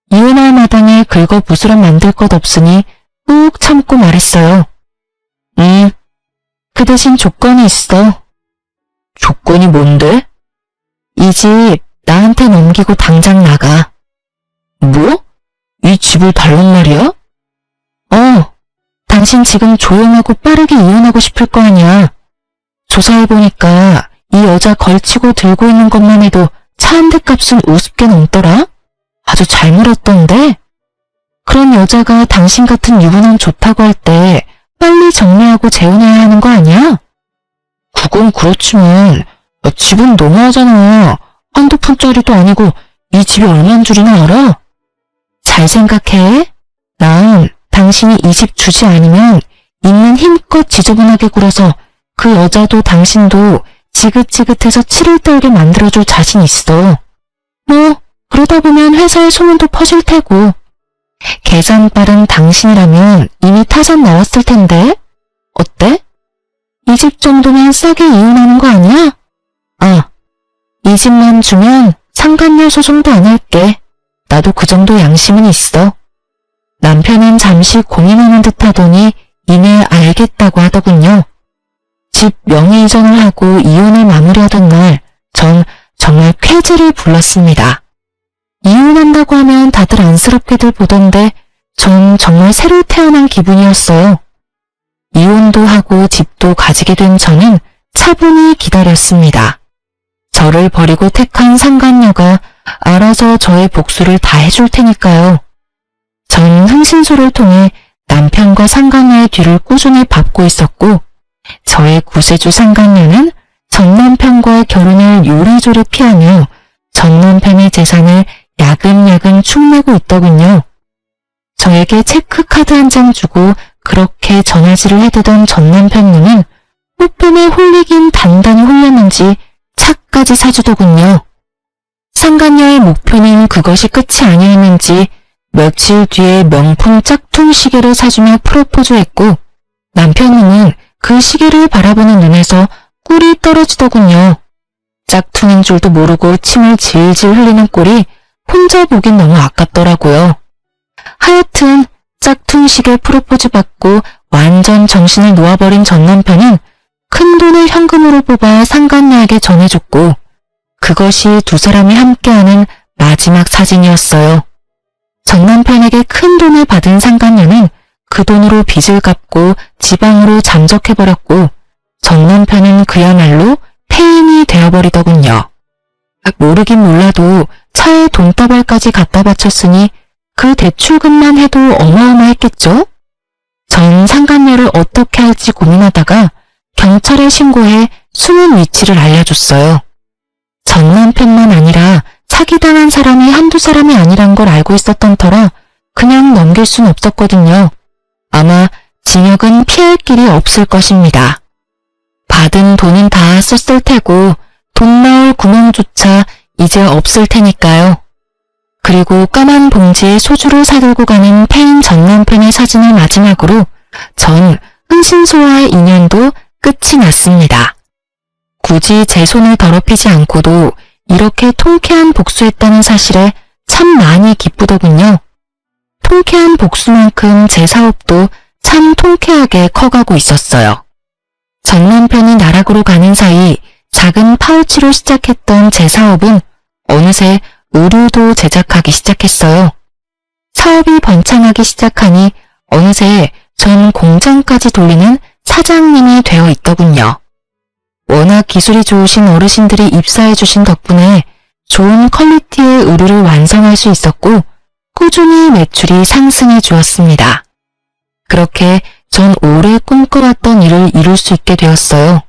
[SPEAKER 1] 이혼할 마당에 긁어부스러 만들 것 없으니 꾹 참고 말했어요. 그 대신 조건이 있어.
[SPEAKER 2] 조건이 뭔데?
[SPEAKER 1] 이 집 나한테 넘기고 당장 나가.
[SPEAKER 2] 뭐? 이 집을 달란 말이야?
[SPEAKER 1] 당신 지금 조용하고 빠르게 이혼하고 싶을 거 아니야. 조사해보니까 이 여자 걸치고 들고 있는 것만 해도 차 한 대 값은 우습게 넘더라. 아주 잘 물었던데. 그런 여자가 당신 같은 유부남 좋다고 할 때 빨리 정리하고 재혼해야 하는 거 아니야?
[SPEAKER 2] 그건 그렇지만 집은 너무하잖아. 한두 푼짜리도 아니고 이 집이 얼마인 줄이나 알아?
[SPEAKER 1] 잘 생각해. 난 당신이 이 집 주지 않으면 있는 힘껏 지저분하게 굴어서 그 여자도 당신도 지긋지긋해서 치를 떨게 만들어줄 자신 있어. 뭐 그러다 보면 회사에 소문도 퍼질 테고. 계산 빠른 당신이라면 이미 타산 나왔을 텐데. 어때? 이 집 정도면 싸게 이혼하는 거 아니야? 이 집만 주면 상간녀 소송도 안 할게. 나도 그 정도 양심은 있어. 남편은 잠시 고민하는 듯 하더니 이내 알겠다고 하더군요. 집 명의 이전을 하고 이혼을 마무리하던 날, 전 정말 쾌재를 불렀습니다. 이혼한다고 하면 다들 안쓰럽게들 보던데 전 정말 새로 태어난 기분이었어요. 이혼도 하고 집도 가지게 된 저는 차분히 기다렸습니다. 저를 버리고 택한 상간녀가 알아서 저의 복수를 다 해줄 테니까요. 전 흥신소를 통해 남편과 상간녀의 뒤를 꾸준히 밟고 있었고 저의 구세주 상간녀는 전 남편과의 결혼을 요리조리 피하며 전 남편의 재산을 야금야금 축내고 있더군요. 저에게 체크카드 한 장 주고 그렇게 전화질을 해대던 전 남편님은 뽀쁨에 홀리긴 단단히 홀렸는지 차까지 사주더군요. 상간녀의 목표는 그것이 끝이 아니었는지 며칠 뒤에 명품 짝퉁 시계를 사주며 프로포즈했고 남편님은 그 시계를 바라보는 눈에서 꿀이 떨어지더군요. 짝퉁인 줄도 모르고 침을 질질 흘리는 꼴이 혼자 보긴 너무 아깝더라고요. 하여튼 짝퉁 시계 프로포즈 받고 완전 정신을 놓아버린 전 남편은 큰 돈을 현금으로 뽑아 상간녀에게 전해줬고 그것이 두 사람이 함께하는 마지막 사진이었어요. 전 남편에게 큰 돈을 받은 상간녀는 그 돈으로 빚을 갚고 지방으로 잠적해버렸고 전 남편은 그야말로 폐인이 되어버리더군요. 모르긴 몰라도 차에 돈다발까지 갖다 바쳤으니 그 대출금만 해도 어마어마했겠죠? 전 상간녀를 어떻게 할지 고민하다가 경찰에 신고해 숨은 위치를 알려줬어요. 전 남편만 아니라 사기당한 사람이 한두 사람이 아니란 걸 알고 있었던 터라 그냥 넘길 순 없었거든요. 아마 징역은 피할 길이 없을 것입니다. 받은 돈은 다 썼을 테고 돈 나올 구멍조차 이제 없을 테니까요. 그리고 까만 봉지에 소주를 사들고 가는 폐인 전 남편의 사진을 마지막으로 전 흥신소와의 인연도 끝이 났습니다. 굳이 제 손을 더럽히지 않고도 이렇게 통쾌한 복수했다는 사실에 참 많이 기쁘더군요. 통쾌한 복수만큼 제 사업도 참 통쾌하게 커가고 있었어요. 전 남편이 나락으로 가는 사이 작은 파우치로 시작했던 제 사업은 어느새 의류도 제작하기 시작했어요. 사업이 번창하기 시작하니 어느새 전 공장까지 돌리는 사장님이 되어 있더군요. 워낙 기술이 좋으신 어르신들이 입사해 주신 덕분에 좋은 퀄리티의 의류를 완성할 수 있었고 꾸준히 매출이 상승해 주었습니다. 그렇게 전 오래 꿈꿔왔던 일을 이룰 수 있게 되었어요.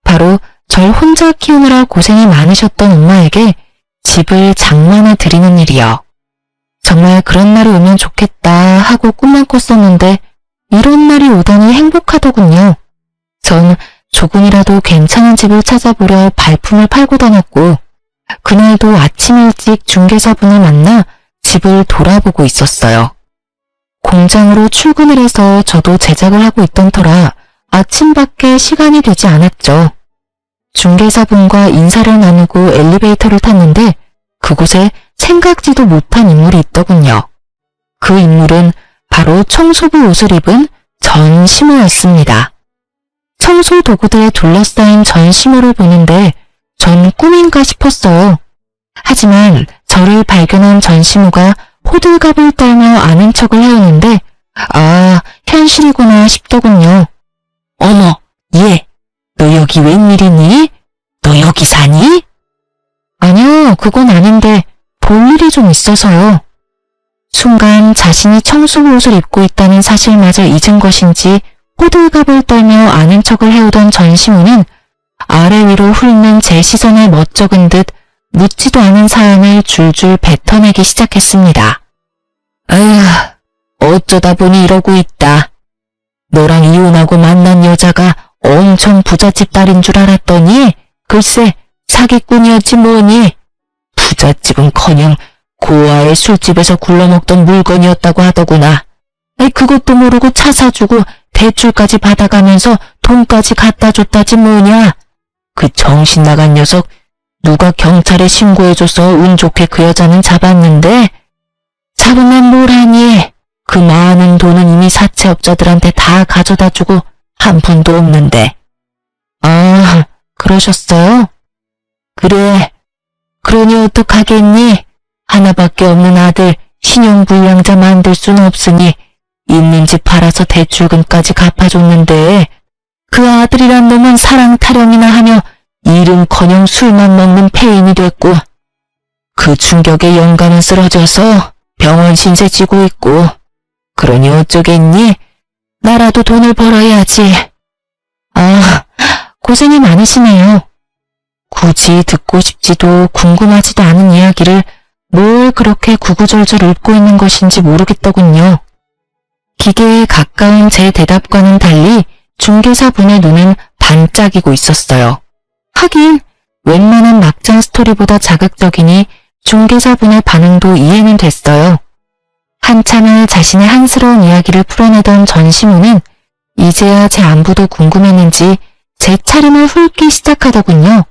[SPEAKER 1] 바로 절 혼자 키우느라 고생이 많으셨던 엄마에게 집을 장만해 드리는 일이요. 정말 그런 날이 오면 좋겠다 하고 꿈만 꿨었는데 이런 날이 오다니 행복하더군요. 전 조금이라도 괜찮은 집을 찾아보려 발품을 팔고 다녔고 그날도 아침 일찍 중개사분을 만나 집을 돌아보고 있었어요. 공장으로 출근을 해서 저도 제작을 하고 있던 터라 아침밖에 시간이 되지 않았죠. 중개사분과 인사를 나누고 엘리베이터를 탔는데 그곳에 생각지도 못한 인물이 있더군요. 그 인물은 바로 청소부 옷을 입은 전시모였습니다. 청소 도구들에 둘러싸인 전시모를 보는데 전 꿈인가 싶었어요. 하지만 저를 발견한 전시모가 호들갑을 떨며 아는 척을 해오는데 아, 현실이구나 싶더군요. 어머, 얘, 너 여기 웬일이니? 너 여기 사니? 아니요, 그건 아닌데 볼 일이 좀 있어서요. 순간 자신이 청소부 옷을 입고 있다는 사실마저 잊은 것인지 호들갑을 떨며 아는 척을 해오던 전시모는 아래 위로 훑는 제 시선에 멋쩍은 듯 묻지도 않은 사연을 줄줄 뱉어내기 시작했습니다. 아휴, 어쩌다 보니 이러고 있다. 너랑 이혼하고 만난 여자가 엄청 부잣집 딸인 줄 알았더니 글쎄 사기꾼이었지 뭐니. 부잣집은커녕 고아의 술집에서 굴러먹던 물건이었다고 하더구나. 그것도 모르고 차 사주고 대출까지 받아가면서 돈까지 갖다 줬다지 뭐냐. 그 정신 나간 녀석 누가 경찰에 신고해줘서 운 좋게 그 여자는 잡았는데 잡으면 뭘 하니. 그 많은 돈은 이미 사채업자들한테 다 가져다 주고 한 푼도 없는데. 아, 그러셨어요? 그래. 그러니 어떡하겠니? 하나밖에 없는 아들 신용불량자 만들 순 없으니 있는 집 팔아서 대출금까지 갚아줬는데 그 아들이란 놈은 사랑 타령이나 하며 일은커녕 술만 먹는 폐인이 됐고 그 충격에 영감은 쓰러져서 병원 신세 지고 있고 그러니 어쩌겠니? 나라도 돈을 벌어야지. 아, 고생이 많으시네요. 굳이 듣고 싶지도 궁금하지도 않은 이야기를 뭘 그렇게 구구절절 읊고 있는 것인지 모르겠더군요. 기계에 가까운 제 대답과는 달리 중개사분의 눈은 반짝이고 있었어요. 하긴 웬만한 막장 스토리보다 자극적이니 중개사분의 반응도 이해는 됐어요. 한참을 자신의 한스러운 이야기를 풀어내던 전시모는 이제야 제 안부도 궁금했는지 제 차림을 훑기 시작하더군요.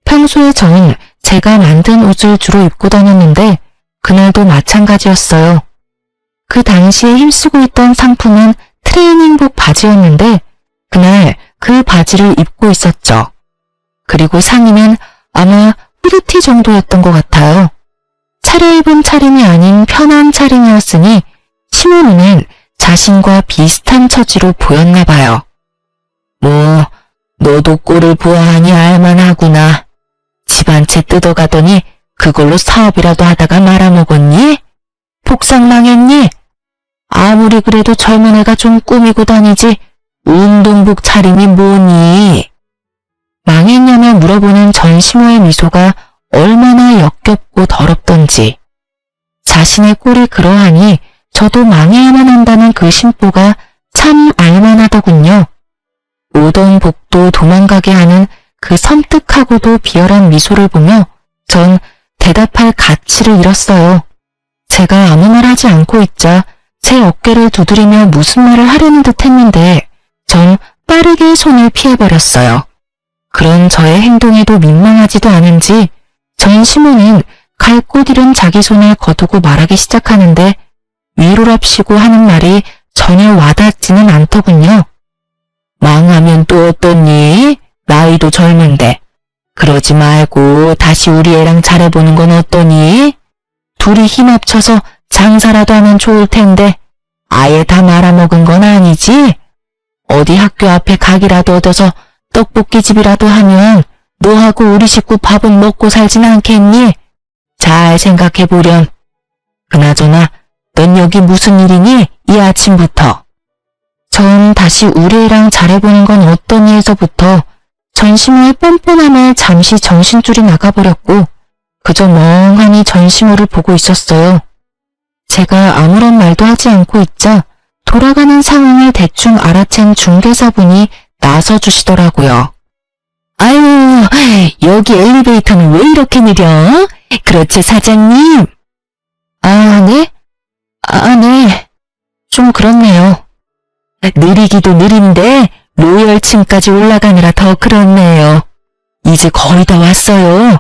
[SPEAKER 1] 평소에 저는 제가 만든 옷을 주로 입고 다녔는데 그날도 마찬가지였어요. 그 당시에 힘쓰고 있던 상품은 트레이닝복 바지였는데 그날 그 바지를 입고 있었죠. 그리고 상의는 아마 후드티 정도였던 것 같아요. 차려입은 차림이 아닌 편한 차림이었으니 시모 눈엔 자신과 비슷한 처지로 보였나 봐요. 뭐 너도 꼴을 보아하니 알만하구나. 집 한 채 뜯어가더니 그걸로 사업이라도 하다가 말아먹었니? 복상 망했니? 아무리 그래도 젊은 애가 좀 꾸미고 다니지 운동복 차림이 뭐니? 망했냐며 물어보는 전시모의 미소가 얼마나 역겹고 더럽던지. 자신의 꼴이 그러하니 저도 망해야만 한다는 그 심보가 참 알만하더군요. 오던 복도 도망가게 하는 그 섬뜩하고도 비열한 미소를 보며 전 대답할 가치를 잃었어요. 제가 아무 말 하지 않고 있자 제 어깨를 두드리며 무슨 말을 하려는 듯 했는데 전 빠르게 손을 피해버렸어요. 그런 저의 행동에도 민망하지도 않은지 전시모는 갈 곳 잃은 자기 손을 거두고 말하기 시작하는데 위로랍시고 하는 말이 전혀 와닿지는 않더군요. 망하면 또 어떠니? 나이도 젊은데. 그러지 말고 다시 우리 애랑 잘해보는 건 어떠니? 둘이 힘 합쳐서 장사라도 하면 좋을 텐데 아예 다 말아먹은 건 아니지? 어디 학교 앞에 가게라도 얻어서 떡볶이집이라도 하면 너하고 우리 식구 밥은 먹고 살진 않겠니? 잘 생각해보렴. 그나저나 넌 여기 무슨 일이니? 이 아침부터. 전 다시 우리 애랑 잘해보는 건 어떠니에서부터 전시모의 뻔뻔함에 잠시 정신줄이 나가버렸고 그저 멍하니 전시모를 보고 있었어요. 제가 아무런 말도 하지 않고 있자 돌아가는 상황을 대충 알아챈 중개사분이 나서주시더라고요. 아유, 여기 엘리베이터는 왜 이렇게 느려? 그렇지, 사장님? 아, 네? 네. 좀 그렇네요. 느리기도 느린데 로열층까지 올라가느라 더 그렇네요. 이제 거의 다 왔어요.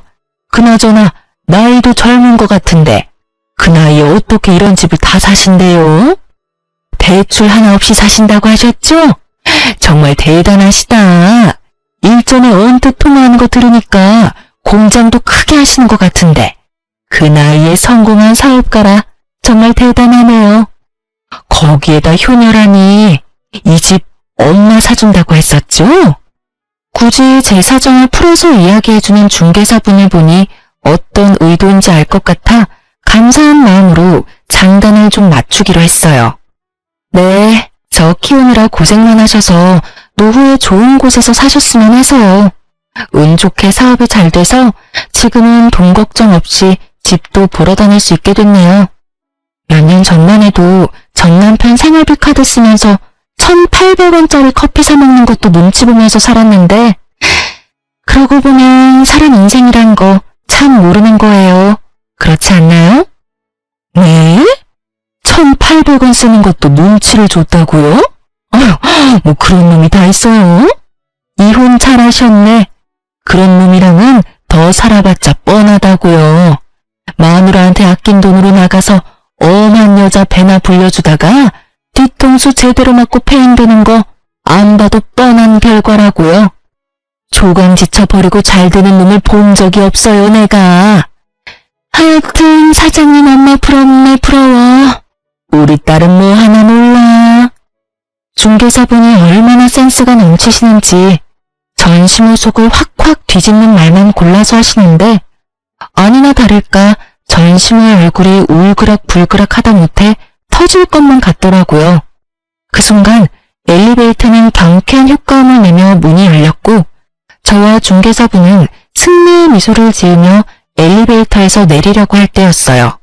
[SPEAKER 1] 그나저나 나이도 젊은 것 같은데 그 나이에 어떻게 이런 집을 다 사신대요? 대출 하나 없이 사신다고 하셨죠? 정말 대단하시다. 일전에 언뜻 통화하는 거 들으니까 공장도 크게 하시는 것 같은데 그 나이에 성공한 사업가라 정말 대단하네요. 거기에다 효녀라니 이 집 엄마 사준다고 했었죠? 굳이 제 사정을 풀어서 이야기해주는 중개사분을 보니 어떤 의도인지 알 것 같아 감사한 마음으로 장단을 좀 맞추기로 했어요. 네, 저 키우느라 고생만 하셔서 노후에 좋은 곳에서 사셨으면 해서요. 운 좋게 사업이 잘 돼서 지금은 돈 걱정 없이 집도 보러 다닐 수 있게 됐네요. 몇 년 전만 해도 전 남편 생활비 카드 쓰면서 1,800원짜리 커피 사 먹는 것도 눈치 보면서 살았는데 그러고 보면 사람 인생이란 거 참 모르는 거예요. 그렇지 않나요? 네? 1,800원 쓰는 것도 눈치를 줬다고요? 아휴, 뭐 그런 놈이 다 있어요? 이혼 잘하셨네. 그런 놈이랑은 더 살아봤자 뻔하다고요. 마누라한테 아낀 돈으로 나가서 엄한 여자 배나 불려주다가 뒤통수 제대로 맞고 폐인되는 거 안 봐도 뻔한 결과라고요. 조강 지쳐버리고 잘 되는 놈을 본 적이 없어요, 내가. 하여튼 사장님 엄마 부럽네, 부러워. 우리 딸은 뭐 하나 몰라. 중개사분이 얼마나 센스가 넘치시는지 전시모 속을 확확 뒤집는 말만 골라서 하시는데 아니나 다를까 전시모의 얼굴이 울그락불그락 하다 못해 터질 것만 같더라고요. 그 순간 엘리베이터는 경쾌한 효과음을 내며 문이 열렸고 저와 중개사분은 승리의 미소를 지으며 엘리베이터에서 내리려고 할 때였어요.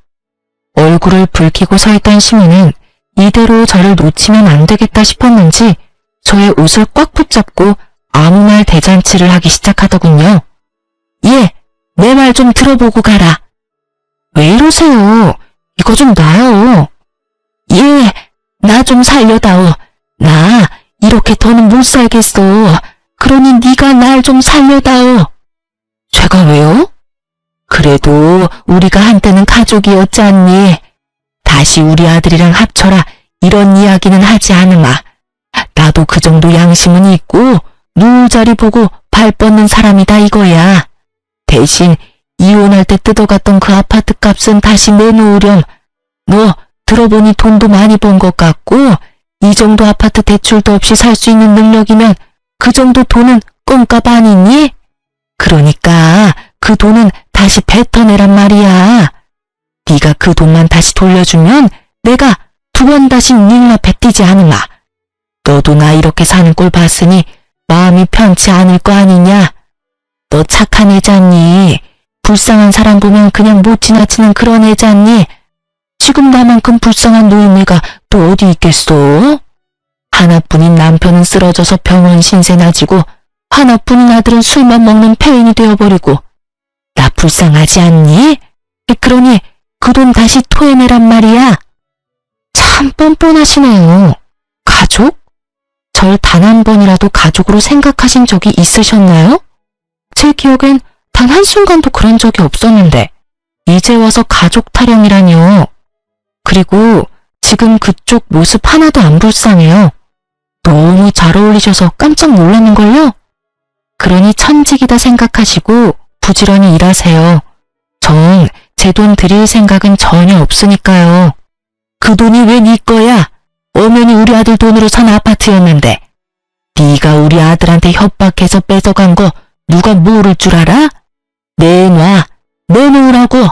[SPEAKER 1] 얼굴을 붉히고 서 있던 시민은 이대로 저를 놓치면 안 되겠다 싶었는지 저의 옷을 꽉 붙잡고 아무 말 대잔치를 하기 시작하더군요. 예, 내 말 좀 들어보고 가라. 왜 이러세요? 이거 좀 놔요. 예, 나 좀 살려다오. 나 이렇게 더는 못 살겠어. 그러니 네가 날 좀 살려다오. 제가 왜요? 그래도 우리가 한때는 가족이었지 않니? 다시 우리 아들이랑 합쳐라 이런 이야기는 하지 않으마. 나도 그 정도 양심은 있고 누울 자리 보고 발 뻗는 사람이다 이거야. 대신 이혼할 때 뜯어갔던 그 아파트 값은 다시 내놓으렴. 너 들어보니 돈도 많이 번 것 같고 이 정도 아파트 대출도 없이 살 수 있는 능력이면 그 정도 돈은 껌값 아니니? 그러니까 그 돈은 다시 뱉어내란 말이야. 네가 그 돈만 다시 돌려주면 내가 2번 다시 네 눈앞에 띄지 않으마. 너도 나 이렇게 사는 꼴 봤으니 마음이 편치 않을 거 아니냐? 너 착한 애잖니? 불쌍한 사람 보면 그냥 못 지나치는 그런 애잖니? 지금 나만큼 불쌍한 노인네가 또 어디 있겠어? 하나뿐인 남편은 쓰러져서 병원 신세나 지고 하나뿐인 아들은 술만 먹는 폐인이 되어버리고 나 불쌍하지 않니? 그러니 그 돈 다시 토해내란 말이야. 참 뻔뻔하시네요. 가족? 절 단 한 번이라도 가족으로 생각하신 적이 있으셨나요? 제 기억엔 단 한순간도 그런 적이 없었는데 이제 와서 가족 타령이라뇨. 그리고 지금 그쪽 모습 하나도 안 불쌍해요. 너무 잘 어울리셔서 깜짝 놀랐는걸요? 그러니 천직이다 생각하시고 부지런히 일하세요. 전 제 돈 드릴 생각은 전혀 없으니까요. 그 돈이 왜 네 거야? 엄연히 우리 아들 돈으로 산 아파트였는데. 네가 우리 아들한테 협박해서 뺏어간 거 누가 모를 줄 알아? 내놔. 내놓으라고.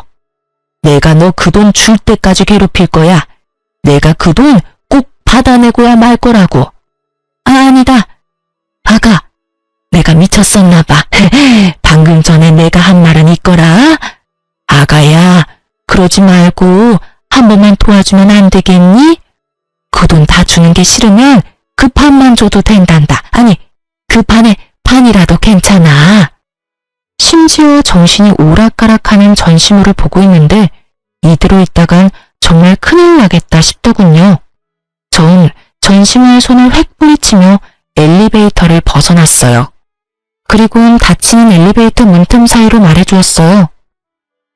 [SPEAKER 1] 내가 너 그 돈 줄 때까지 괴롭힐 거야. 내가 그 돈 꼭 받아내고야 말 거라고.
[SPEAKER 2] 아니다. 아가, 내가 미쳤었나봐. 방금 전에 내가 한 말은 있거라. 아가야, 그러지 말고 한 번만 도와주면 안 되겠니? 그 돈 다 주는 게 싫으면 그 반만 줘도 된단다. 아니, 그 반에 반이라도 괜찮아. 심지어 정신이 오락가락하는 전시물을 보고 있는데 이대로 있다간 정말 큰일 나겠다 싶더군요. 전 전시물에 손을 획 뿌리치며 엘리베이터를 벗어났어요. 그리고는 닫히는 엘리베이터 문틈 사이로 말해주었어요.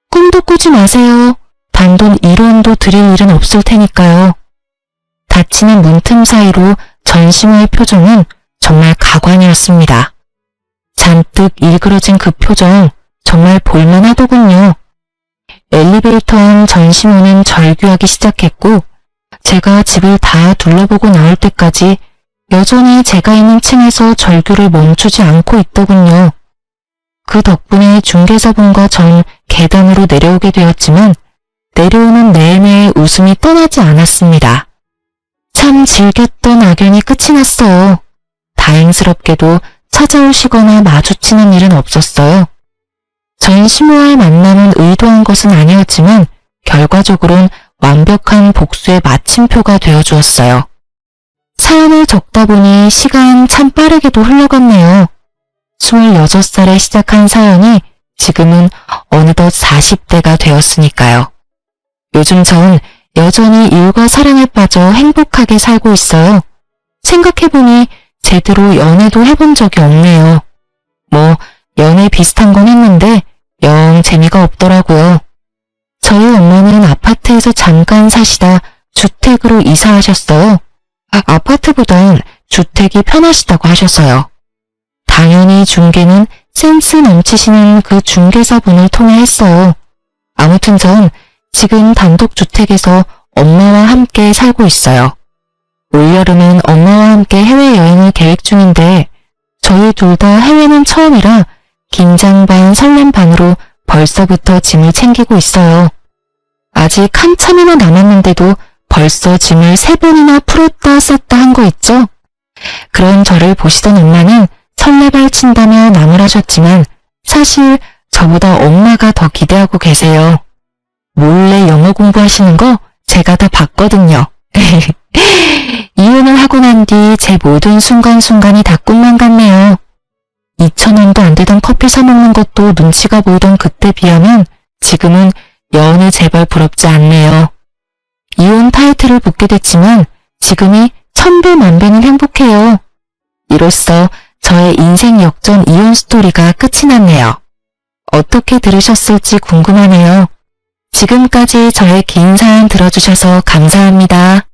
[SPEAKER 2] 꿈도 꾸지 마세요. 단돈 1원도 드릴 일은 없을 테니까요. 닫히는 문틈 사이로 전시물의 표정은 정말 가관이었습니다. 잔뜩 일그러진 그 표정 정말 볼만하더군요. 엘리베이터 안 전시문은 절규하기 시작했고 제가 집을 다 둘러보고 나올 때까지 여전히 제가 있는 층에서 절규를 멈추지 않고 있더군요. 그 덕분에 중개사분과 전 계단으로 내려오게 되었지만 내려오는 내내 웃음이 떠나지 않았습니다. 참 즐겼던 악연이 끝이 났어요. 다행스럽게도 찾아오시거나 마주치는 일은 없었어요. 전시모와의 만남은 의도한 것은 아니었지만 결과적으로는 완벽한 복수의 마침표가 되어주었어요. 사연을 적다 보니 시간 참 빠르게도 흘러갔네요. 26살에 시작한 사연이 지금은 어느덧 40대가 되었으니까요. 요즘 전 여전히 일과 사랑에 빠져 행복하게 살고 있어요. 생각해보니 제대로 연애도 해본 적이 없네요. 뭐 연애 비슷한 건 했는데 영 재미가 없더라고요. 저희 엄마는 아파트에서 잠깐 사시다 주택으로 이사하셨어요. 아파트보단 주택이 편하시다고 하셔서요. 당연히 중개는 센스 넘치시는 그 중개사분을 통해 했어요. 아무튼 전 지금 단독주택에서 엄마와 함께 살고 있어요. 올여름엔 엄마와 함께 해외여행을 계획 중인데 저희 둘 다 해외는 처음이라 긴장 반 설렘 반으로 벌써부터 짐을 챙기고 있어요. 아직 한참이나 남았는데도 벌써 짐을 3번이나 풀었다 쌌다 한 거 있죠? 그런 저를 보시던 엄마는 설레발 친다며 나무라셨지만 사실 저보다 엄마가 더 기대하고 계세요. 몰래 영어 공부하시는 거 제가 다 봤거든요. 이혼을 하고 난 뒤 제 모든 순간순간이 다 꿈만 같네요. 2,000원도 안 되던 커피 사 먹는 것도 눈치가 보이던 그때 비하면 지금은 여운이 제발 부럽지 않네요. 이혼 타이틀을 붙게 됐지만 지금이 1000배 만배는 행복해요. 이로써 저의 인생 역전 이혼 스토리가 끝이 났네요. 어떻게 들으셨을지 궁금하네요. 지금까지 저의 긴 사연 들어주셔서 감사합니다.